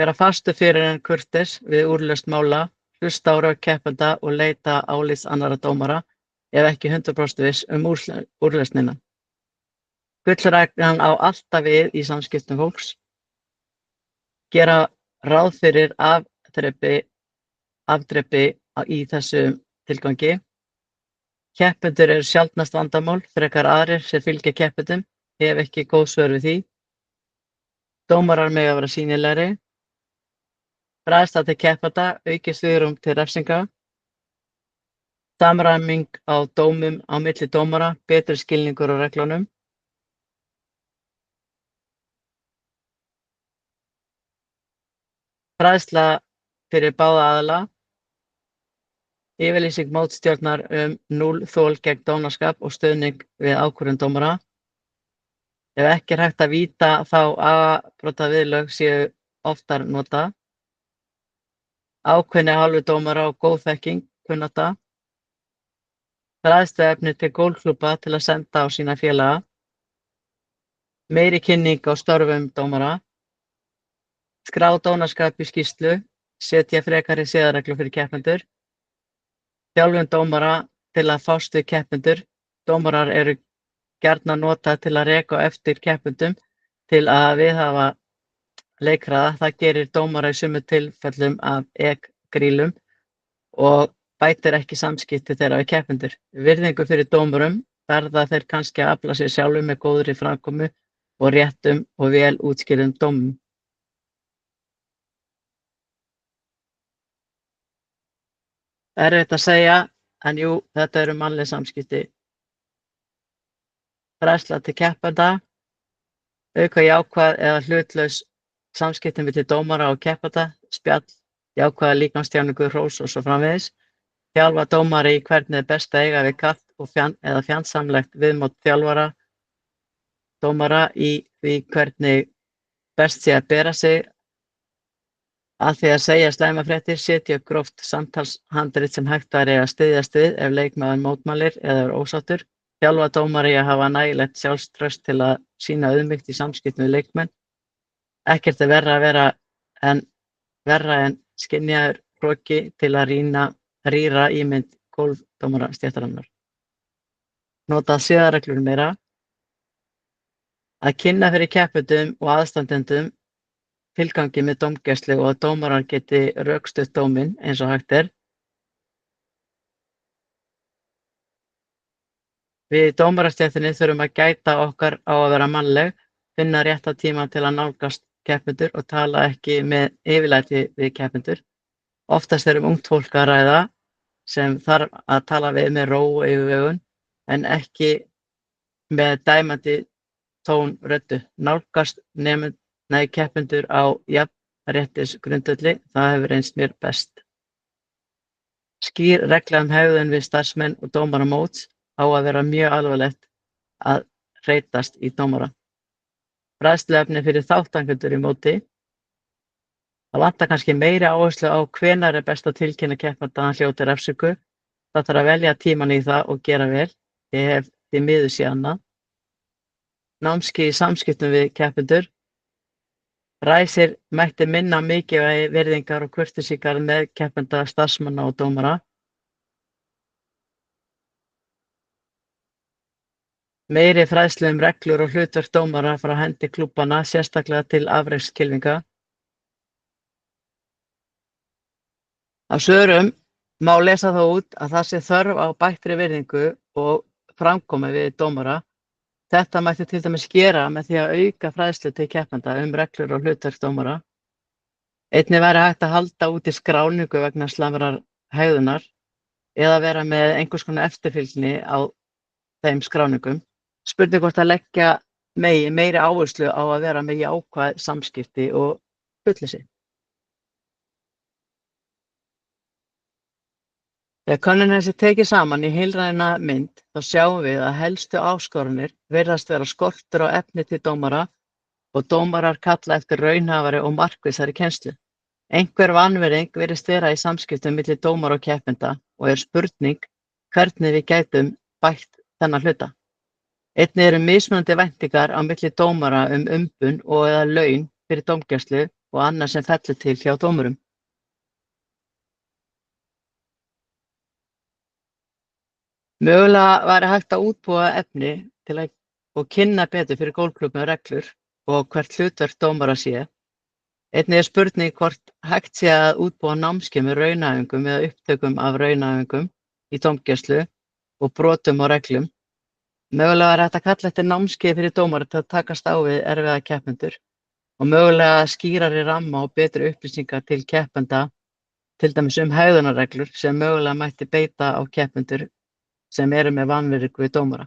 vera fastur fyrir en kurteis við úrlausn mála, hlusta á rök keppenda og leita álits annarra dómara ef ekki 100% viss úrlausnina. Gullreglan á alltaf við í samskiptum fólks. Gera ráð fyrir afdrepi í þessum tilgangi. Keppendur eru sjaldnast vandamál, frekar aðrir sem fylgja keppendum, hef ekki góð svör við því. Dómarar mega vera sýnilegri. Fræðsla til keppenda, aukið svigrúm til refsinga. Samræming á dómum á milli dómara, betri skilningur á reglunum. Fræðsla fyrir báða aðila. Yfirlýsing mótstjórnar 0 þol gegn dónaskap og stuðning við ákvörðun dómara. Ef ekki er hægt að víta þá agabrotavillög séu oftar notað. Ákveðni hálfu dómara og góð þekking kunnátta. Fræðsluefni til gólfklúbba til að senda á sína félaga. Meiri kynning á störfum dómara. Skrá dónaskap í skýrslu, setja frekari siðareglur fyrir keppendur. Þjálfun dómara til að fást við keppendur. Dómarar eru gjarnan notað til að reka á eftir keppendum til að viðhafa leikhraða. Það gerir dómara í sumum tilfellum af grílum og bætir ekki samskipti þeirra við keppendur. Virðingu fyrir dómurum verða þeir kannski að afla sér sjálfur með góðri framkomu og réttum og vel útskýrðum dómum. Erfitt að segja, en jú, þetta eru mannleg samskipti. Fræðsla til keppenda, auka jákvæð eða hlutlaus samskipti milli dómara og keppenda, spjall, jákvæða líkamstjáningu, hrós og svo framvegis. Þjálfa dómari í hvernig er best að eiga við kalt eða fjandsamlegt viðmót þjálfara dómara í því hvernig best sé að bera sig að því að segja slæma fréttir, setja upp gróft samtalshandrit sem hægt væri að styðjast við ef leikmaður mótmælir eða er ósáttur. Þjálfa dómari að hafa nægilegt sjálfstraust til að sýna auðmýkt í samskiptum við leikmenn. Ekkert er verra en skynjaður hroki til að rýna rýra ímynd gólfdómara stéttarinnar. Nota siðareglur meira. Að kynna fyrir keppendum og aðstandendum tilgangi með dómgæslu og að dómarar geti rökstutt dóminn eins og hægt er. Við í dómarastéttinni þurfum að gæta okkar á að vera mannleg, finna rétta tíma til að nálgast keppendur og tala ekki með yfirlæti við keppendur. Oftast ungt fólk að ræða sem þarf að tala við með ró og yfirvegun en ekki með dæmandi tón röddu. Nálgast keppendur á jafnréttisgrundvelli, það hefur reynst mér best. Skýr regla hegðun við starfsmenn og dómara móts á að vera mjög alvarlegt að hreytast í dómara. Fræðsluefni fyrir þátttakendur í móti. Það vantar kannski meiri áherslu á hvenær best að tilkynna keppanda að hann hljóti refsingu. Það þarf að velja tíman í það og gera vel. Ég hef því miður séð annað. Námskeið í samskiptum við keppendur. Ræsir mætti minna mikilvægi virðingar og kurteisíkar með keppenda, starfsmanna og dómara. Meiri fræðslu reglur og hlutverk dómara frá hendi klúbbana, sérstaklega til afrekskylfinga. Af svörum má lesa þá út að það sé þörf á bættri virðingu og framkomu við dómara. Þetta mætti til dæmis gera með því að auka fræðslu til keppenda reglur og hlutverk dómara. Einnig væri hægt að halda úti skráningu vegna slæmrar hegðunar eða vera með einhvers konar eftirfylgni á þeim skráningum. Spurning hvort að leggja meiri áherslu á að vera með jákvæð samskipti og hlutleysi. Þegar könnunin sé tekið saman í heildræna mynd, þá sjáum við að helstu áskoranir virðast vera skortur á efni til dómara og dómarar kalla eftir raunhæfari og markvissari kennslu. Einhver vanvirðing virðist vera í samskiptum milli dómara og keppenda og spurning hvernig við gætum bætt þennan hluta. Einnig eru mismunandi væntingar á milli dómara umbun og eða laun fyrir dómgæslu og annað sem fellur til hjá dómurum. Mögulega væri hægt að útbúa efni og kynna betur fyrir gólfklúbbum reglur og hvert hlutverk dómara sé. Einnig spurning hvort hægt sé að útbúa námskeið með raunæfingum eða upptökum af raunæfingum í dómgæslu og brotum og reglum. Mögulega er hægt að kalla eftir námskeið fyrir dómara til að takast á við erfiða keppendur og mögulega skýrari ramma og betri upplýsingar til keppenda, til dæmis hegðunarreglur sem mögulega mætti beita á keppendur sem eru með vanvirðingu við dómara.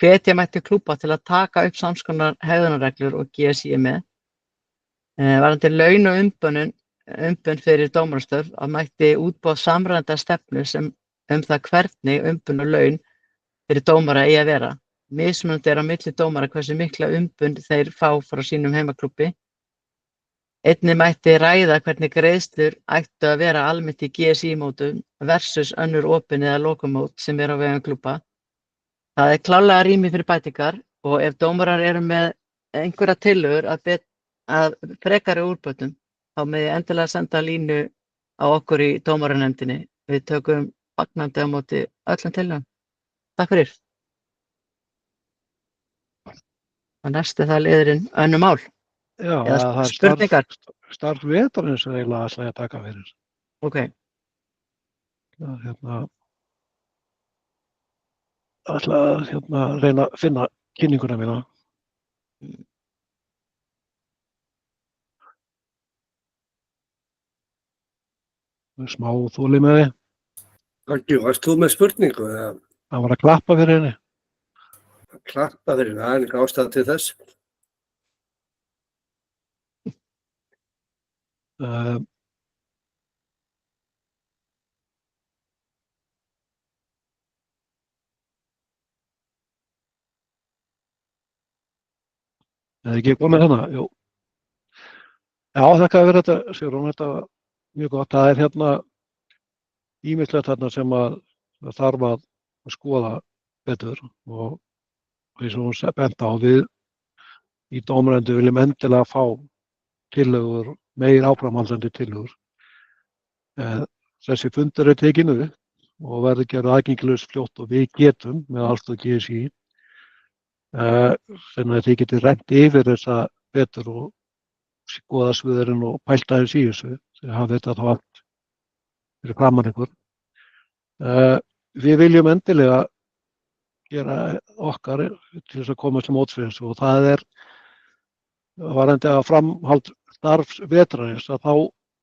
Hvetja mætti klúbba til að taka upp samskonar hegðunarreglur og GSI með. Varðandi laun og umbun fyrir dómarastörf að mætti útbúa samræmda stefnu sem það hvernig umbun og laun fyrir dómara eigi að vera. Mismunandi á milli dómara hversu mikla umbun þeir fá frá sínum heimaklúbbi. Einnig mætti ræða hvernig greiðslur ættu að vera almennt í GSI-mótum versus önnur opin eða lokumót sem á vegum klúbba. Það klárlega rými fyrir bætingar og ef dómarar eru með einhverja tillögur að frekari úrbótum, þá með endilega senda línu á okkur í dómaranefndinni. Við tökum fagnandi á móti öllum tillögum. Takk fyrir. Og næstu það liðurinn önnur mál. Já, Eða það spurningar. starf vetrarins eiginlega ætla ég að taka fyrir. Ok, Ætla að reyna að finna kynninguna mína. Smá þoli með því. Algjör, varst þú með spurningu eða Það var að klappa fyrir henni. klappa fyrir það, er ekki ástæða til þess? Er ekki komið þarna? Jú. Já, þakka fyrir þetta, Sigrún, þetta var mjög gott. Það er ýmislegt þarna sem að þarf að skoða betur og eins og hún bent á við í dómarendu viljum endilega fá tillögur, meir áframhaldandi tillögur. þessi fundur er tekinu og verður gerð aðgengilegs fljótt og við getum með aðstoð GSI. Þannig að þið getið rennt yfir þessa betur og skoða sviðurinn og pælt aðeins í þessu. Þið hafið þetta þá allt fyrir framan ykkur. Við viljum endilega gera okkar til þess að koma til móts við þessu og það er varðandi að framhald starfs vetrarins að þá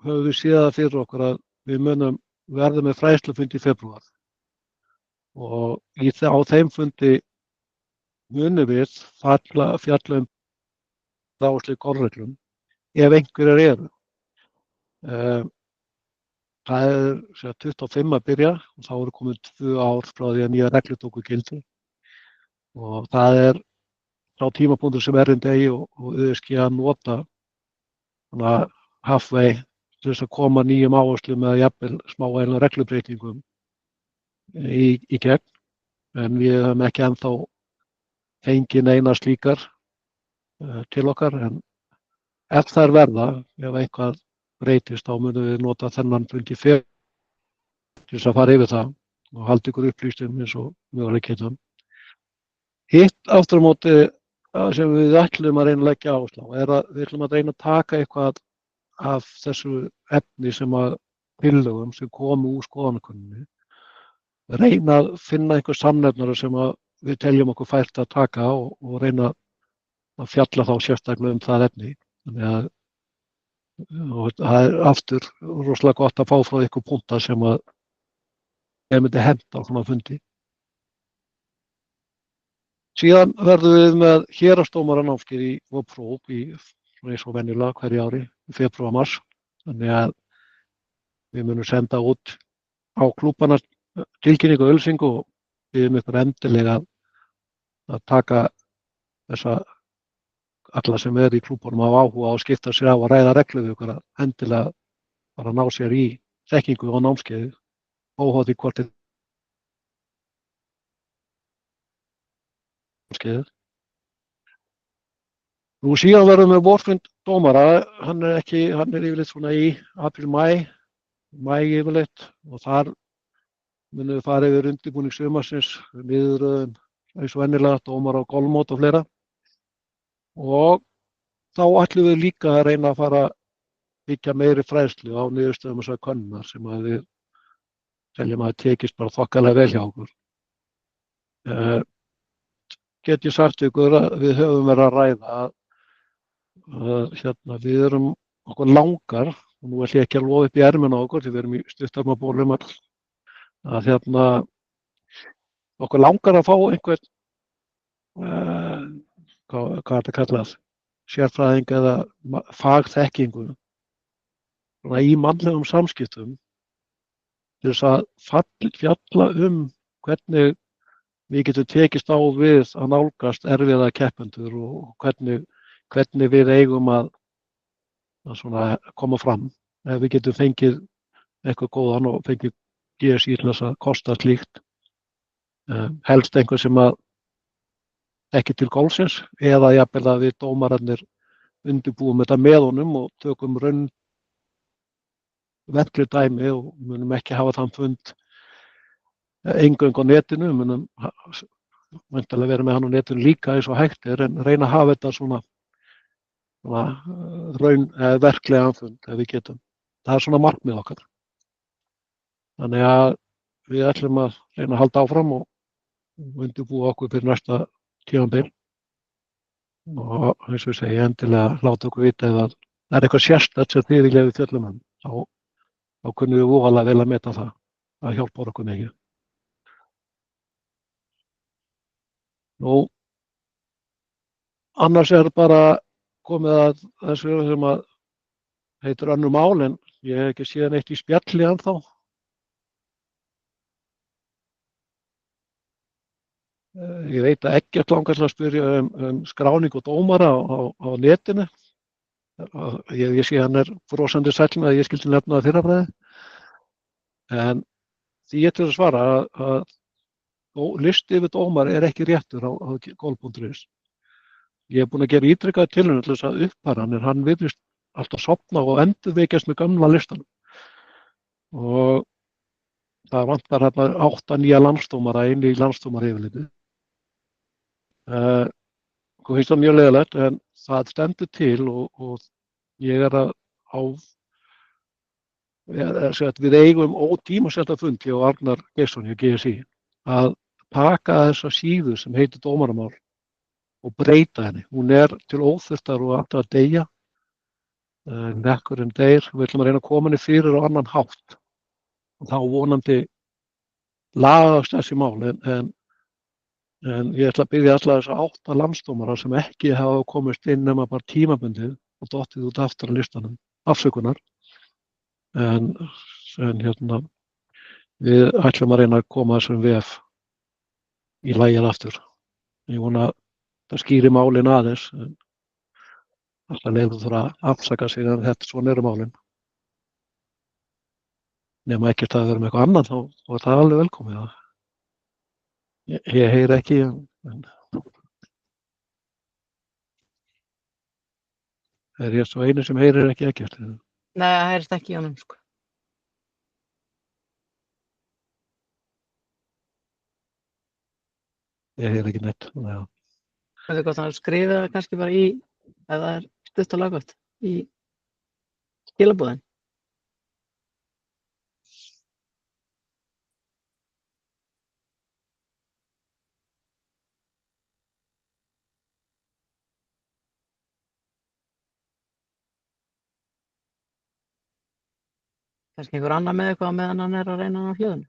höfum við séð það fyrir okkur að við verðum með fræðslufund í febrúar og á þeim fundi munum við fjalla ráðsleg golfreglum ef einhverjar eru. Það er 25 að byrja og þá eru komin 2 ár frá því að nýja reglur tóku gildi og það er frá tímapunktur sem R&D og ÖSG að nota halfway til þess að koma nýjum áherslum eða jafnvel smávægilegum reglubreitingum í gegn, en við höfum ekki ennþá fengið neina slíkar til okkar, en ef þær verða, ef eitthvað breytist, þá munum við nota þennan fund í febrúar til þess að fara yfir það og halda ykkur upplýstum eins og mögulega getum. Hitt aftur á móti sem við ætlum að reyna að leggja áherslu á er að við ætlum að reyna að taka eitthvað af þessu efni sem að tillögum sem komu úr skoðanakönnunni, reyna að finna einhver samnefnara sem að við teljum okkur fært að taka og reyna að fjalla þá sérstaklega það efni. Þannig að það er aftur rosalega gott að fá frá ykkur punkta sem að ég myndi henta á svona fundi. Síðan verðum við með héraðsdómaranámskeið í próf eins og venjulega hverju ári í febrúar mars. Þannig að við munum senda út á klúbbana tilkynningu og auglýsingu og biðjum ykkur endilega að taka þessa alla sem í klúbbanum hafa áhuga á að skipta sér á að ræða reglur við ykkur að endilega bara ná sér í þekkingu og námskeiði óháð því hvort námskeiðið. Nú síðan verðum við vorfund dómara, hann er yfirleitt svona í apríl-maí yfirleitt og þar munum við fara yfir undirbúning sumarsins, niðurröðun eins og venjulega, dómara og golfmót og fleira. Og þá ætlum við líka að reyna að fara að byggja meiri fræðslu á niðurstöðum þessar könnunar sem að við teljum að tekist bara þokkalega vel hjá okkur. Get ég sagt ykkur að við höfum verið að ræða að við erum okkur langar, og nú ætlum ég ekki að lofa upp í ermina á okkur, því við erum í stuttarmabólum að okkur langar að fá einhvern hvað er þetta kallað, sérfræðing eða fagþekkingu í mannlegum samskiptum til þess að fjalla hvernig við getum tekist á við að nálgast erfiða keppendur og hvernig við eigum að koma fram. Ef við getum fengið eitthvað góðan og fengið GSI til þess að kosta slíkt, helst einhver sem að ekki til golfsins eða jafnvel að við dómararnir undirbúum þetta með honum og tökum verkleg dæmi og munum ekki hafa þann fund eingöngu á netinu, munum væntanlega vera með hann á netinu líka eins og hægt er, en reyna að hafa þetta svona verklegan fund ef við getum. Það er svona markmið okkar. Þannig að við ætlum að reyna að halda áfram og undirbúa okkur fyrir næsta tímabil og eins og ég segi endilega láta okkur vita ef það er eitthvað sérstakt sem þið viljið við fjöllum þá kunnum við voðalega vel að meta það að hjálpa okkur mikið. Nú annars er bara komið að þessu sem að heitir önnur mál, en ég hef ekki séð neitt í spjalli ennþá. Ég veit að Eggert langar til að spyrja skráningu dómara á netinu. Ég sé hann er brosandi sæll með að ég skyldi nefna það fyrrabræði. En því ég til að svara að listi yfir dómara er ekki réttur á golf.is. Ég búinn að gera ítrekkaða tilraunir til þess að uppfæra hann, en hann virðist alltaf sofna og endurvekjast með gamla listanum. Og það vantar hérna 8 nýja landsdómara inn í landsdómaryfirlitið. Mér finnst það mjög leiðilegt en það stendur til og ég er við eigum ótímasettan fund hjá Arnar Geirsson hjá GSI að taka þessa síðu sem heitir dómaramál og breyta henni. Hún er til óþurftar og alltaf að deyja. Nekkurinn deyr. Við ætlum að reyna að koma henni fyrir á annan hátt. Og þá vonandi lagast þessi mál. En ég ætla að biðja alla þessa 8 landsdómara sem ekki hafa komist inn nema bara tímabundið og dottið út aftur á listanum. Afsökunar. En við ætlum að reyna að koma þessum VF í lagið aftur. Ég vona að það skýri málin aðeins. Alltaf leiður þurfa að afsaka sig en þetta svona eru málin. Nema ekkert að vera með eitthvað annað þá er það alveg velkomið. Ég heyri ekki en er ég svo einu sem heyrir ekki ekkert. Nei, það heyrist ekki í honum, sko. Ég heyri ekki neitt. Já. Það er gott að skrifa það kannski bara í, ef það er stutt og laggott, í skilabúðin. Kannski einhver annar með eitthvað meðan hann er að reyna hann á hljóðinu.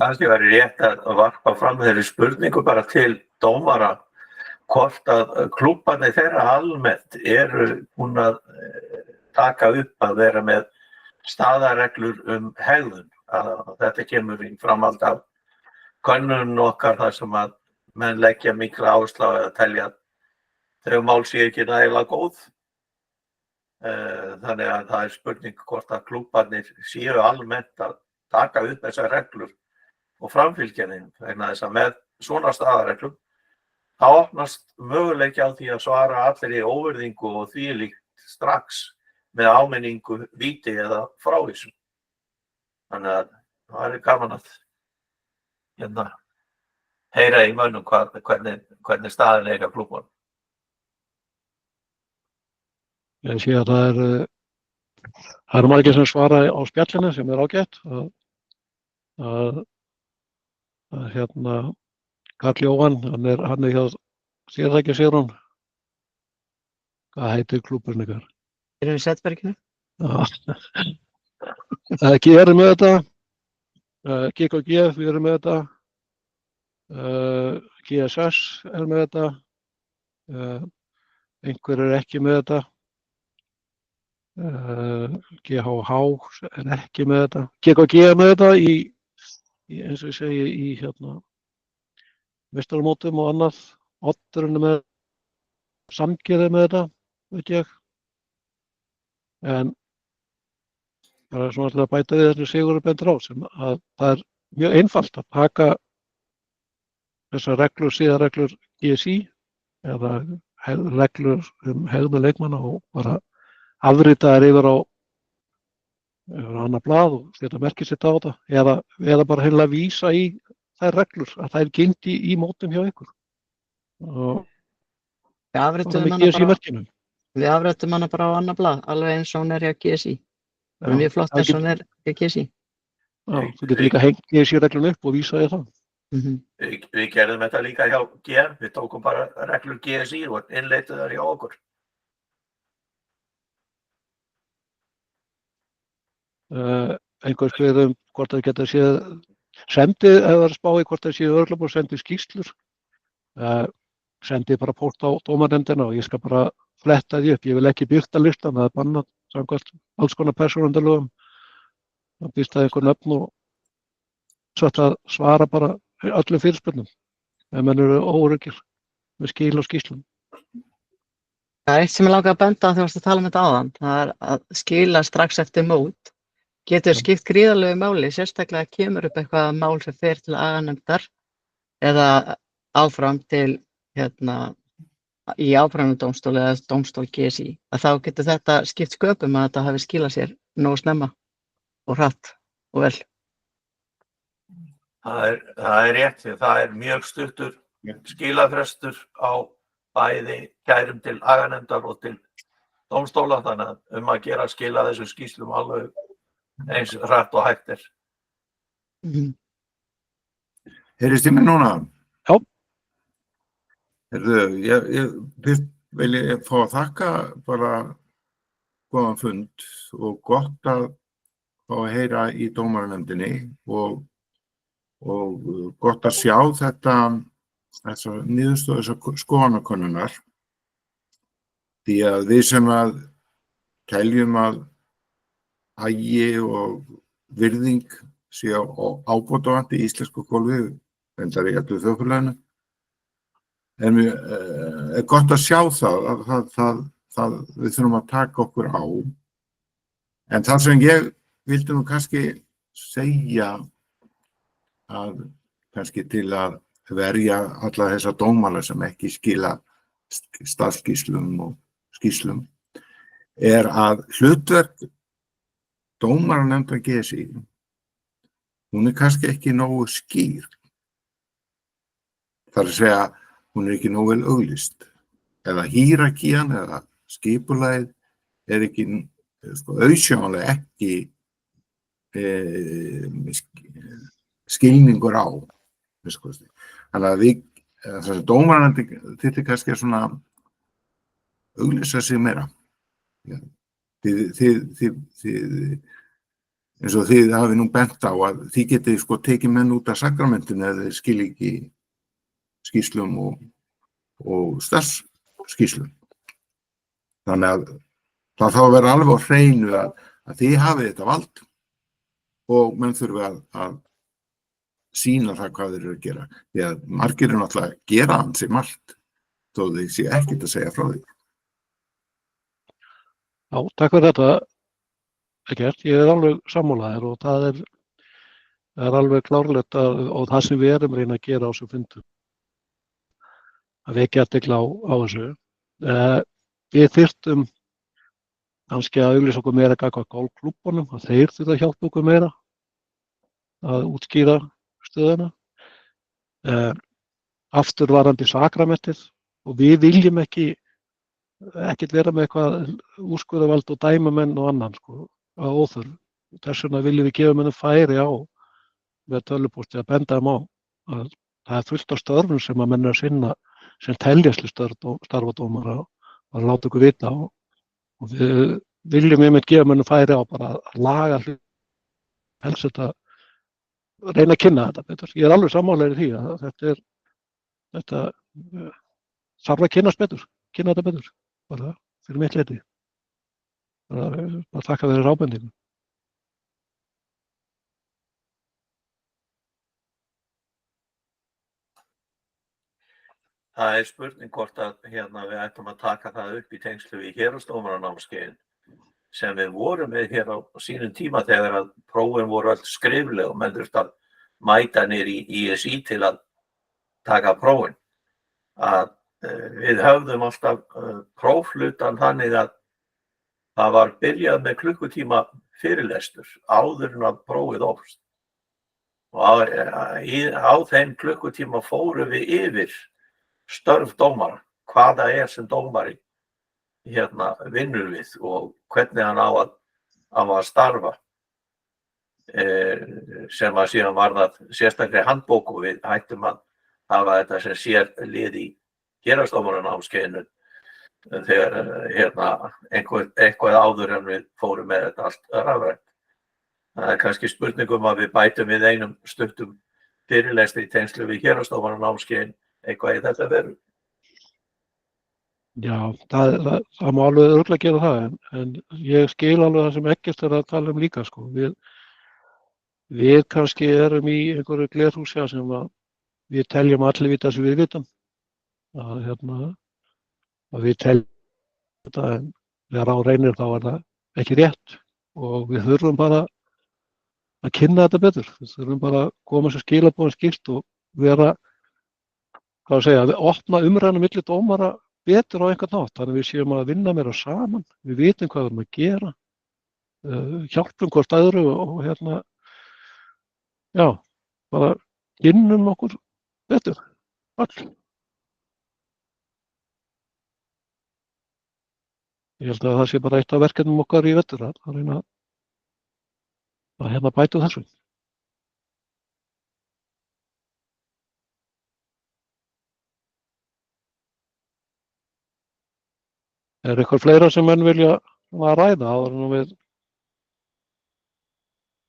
Kannski væri rétt að varpa fram þeirri spurningu bara til dómara hvort að klúbbarnir þeirra almennt eru búin að taka upp að vera með staðareglur hegðun. Þetta kemur í framhald af könnun okkar þar sem að menn leggja mikla áherslu á að telja að þau mál séu ekki nægilega góð. Þannig að það er spurning hvort að klúbbarnir séu almennt að taka upp þessar reglur og framfylgja þeim, vegna þess að með svona staðareglum þá opnast möguleiki á því að svara allir í óvirðingu og þvílíkt strax með áminningu, víti eða frávísun. Þannig að það er gaman að heyra í mönnum hvernig staðan er hjá klúbbarnum. Ég sé að það eru margir sem svara á spjallinu sem er ágætt. Karl Jóhann, hann er hjá Sérðækja Sigrún. Hvað heitir klúbburinn ykkar? Erum við í Setberginu? Ekki erum með þetta. GKG, við erum með þetta. GSS er með þetta. Einhver er ekki með þetta. GHH er ekki með þetta. GKG er með þetta í eins og ég segi í meistaramótum og annað. Oddurinn er með Samgerð er með þetta, veit ég. En bara svona til að bæta við þessu Sigurður bendir á sem að það er mjög einfalt að taka þessar reglur, siðareglur GSI eða reglur hegðun leikmanna og bara afrita þær yfir á annað blað og setja merkið sitt á þetta eða bara hreinlega vísa í þær reglur að þær gildi í mótum hjá ykkur. Og Við afritum hana bara á annað blað, alveg eins og hún er hjá GSI. Það er mjög flott eins og hún er hjá GSI. Já, þú getur líka hengt GSI-reglun upp og vísa í það. Við gerðum þetta líka hjá GR, við tókum bara reglur GSI og innleituð þar hjá okkur. Einhver spyr hvort það geta séð sendið, ef það er spáið hvort það séð örugglega búið að senda skýrslur. Sendið bara póst á dómarnefndina og ég skal bara fletta því upp. Ég vil ekki birta listan, það er bannað samkvæmt alls konar persónuverndarlögum. Það birta einhver nöfn og satt að svara bara öllum fyrirspurnum ef menn eru óöruggir með skil og skýrslum. Það er eitt sem ég langar að benda á þegar þú varst að tala um þetta áðan. Það er að skila strax eftir mót. Getur skipt gríðarlegu máli, sérstaklega kemur upp eitthvað mál sem fer til aganefndar eða áfram til í áframum dómstóli eða dómstól GSÍ, að þá getur þetta skipt sköpum að þetta hafi skilað sér nógu snemma og hratt og vel. Það er rétt, því það er mjög stuttur skilafrestur á bæði kærum til aganefndar og til dómstóla, þannig að að gera að skila þessu skýrslum alveg eins hratt og hægt er. Heyrist í mig núna? Já. Fyrst vil ég fá að þakka bara góðan fund og gott að fá að heyra í dómaranefndinni og gott að sjá þessa niðurstöðu, þessar skoðanakönnunar, því að við sem að teljum að agi og virðing sé ábótavant í íslensku gólfi, reyndar í öllu þjóðfélaginu, er gott að sjá það við þurfum að taka okkur á. En það sem ég vildi nú kannski segja, að kannski til að verja alla þessa dómara sem ekki skila starfsskýrslum og skýrslum, er að hlutverk dómaranefndar GSÍ, hún er kannski ekki nógu skýr. Það er að segja, hún er ekki nógu vel auglýst, eða hierarkían eða skipulagið er ekki, auðsjáanlega ekki skilningur á. Þannig að þessi dómaranefndin þyrfti kannski að svona auglýsa sig meira. Eins og þið hafi nú bent á að þið getið tekið menn út af sakramentinu eða þið skilji ekki skýrslum og starfsskýrslum. Þannig að það þá að vera alveg á hreinu að þið hafið þetta vald og menn þurfi að sýna það hvað þeir eru að gera. Því að margir eru náttúrulega að gera ansi margt þó þeir sé ekkert að segja frá því. Já, takk fyrir þetta, Eggert. Ég er alveg sammálaður og það er alveg klárlegt og það sem við erum reyna að gera á þessum fundum, að vekja athygli á þessu. Við þyrftum kannski að auglýsa okkur meira gagnvart golfklúbunum, að þeir þurfa að hjálpa okkur meira að útskýra stöðuna. Aftur varandi sakramentið, og við viljum ekkert vera með eitthvað úrskurðarvald og dæmamenn og annan að óþörf. Þess vegna viljum við gefa mennum færi á með tölvupósti að benda þeim á að það er fullt af störfum sem að menn er að sinna sem teljast starfadómara og láta okkur vita á. Og við viljum einmitt gefa mennum færi á bara að laga hlut, helst þetta reyna að kynna þetta betur. Ég er alveg sammálaður í því að þetta þarf að kynna þetta betur, bara fyrir mitt leyti. Bara þakka fyrir ábendingu. Það er spurning hvort að við ættum að taka það upp í tengslu við héraðsdómaranámskeiðin sem við vorum með hér á sínum tíma þegar að prófin voru öll skrifleg og menn þurfti að mæta niður í ISÍ til að taka prófin. Að við höfðum alltaf prófhlutan þannig að það var byrjað með klukkutíma fyrirlestur áður en að prófið hófst. Og á þeim klukkutíma fórum við yfir störf dómara, hvað það er sem dómari vinnur við og hvernig hann á að starfa, sem að síðan var það sérstaklega handbók og við hættum að hafa þetta sem sér lið í héraðsdómaranámskeiðinu þegar eitthvað áður en við fórum með þetta allt rafrænt. Það er kannski spurningum að við bætum við einum stuttum fyrirlestri í tengslu við héraðsdómaranámskeiðin eitthvað í þetta veru. Já, það má alveg örugglega gera það, en ég skil alveg það sem Eggert er að tala um líka. Við kannski erum í einhverju glerhúsi sem við teljum allir vita sem við vitum. Að við teljum þetta, en þegar á reynir þá er það ekki rétt og við þurfum bara að kynna þetta betur. Við þurfum bara að koma sér skilaboðin skýrt og vera hvað að segja, opna umræðuna milli dómara betur á einhvern hátt, þannig að við séum að vinna meira saman, við vitum hvað við erum að gera, hjálpum hvort öðru og hérna, já, bara kynnum okkur betur, öll. Ég held að það sé bara eitt af verkefnum okkar í vetur að reyna að hérna bæta úr þessu. Er eitthvað fleira sem menn vilja að ræða áður en við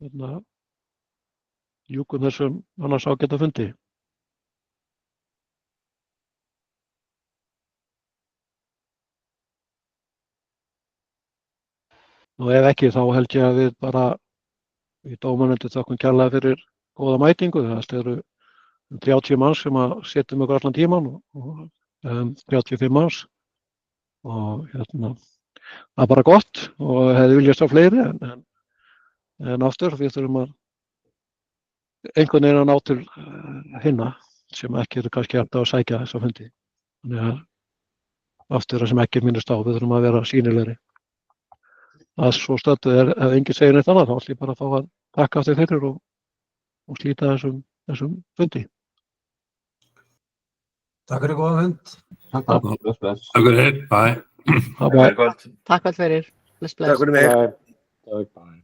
hérna, ljúkum þessum annars ágæta fundi? Og ef ekki þá held ég að við bara í dómarnefndinni þökkum kærlega fyrir góða mætingu. Það eru 30 manns sem að setja okkur allan tíman og 35 manns og hérna, það er bara gott og hefði viljast á fleiri en aftur við þurfum að einhvern veginn að ná til hinna sem ekki eru kannski hægt að sækja þessa fundi. Þannig að aftur það sem ekki minnist á, við þurfum að vera sýnilegri. Að svo stöddu ef enginn segir neitt annað, þá ætlum ég bara að fá að takka af þau fyrir og slíta þessum fundi. Takk fyrir góða fund. Takk fyrir, bye. Það er gott. Takk allt fyrir. Bless, bless. Takk fyrir mig. Bye.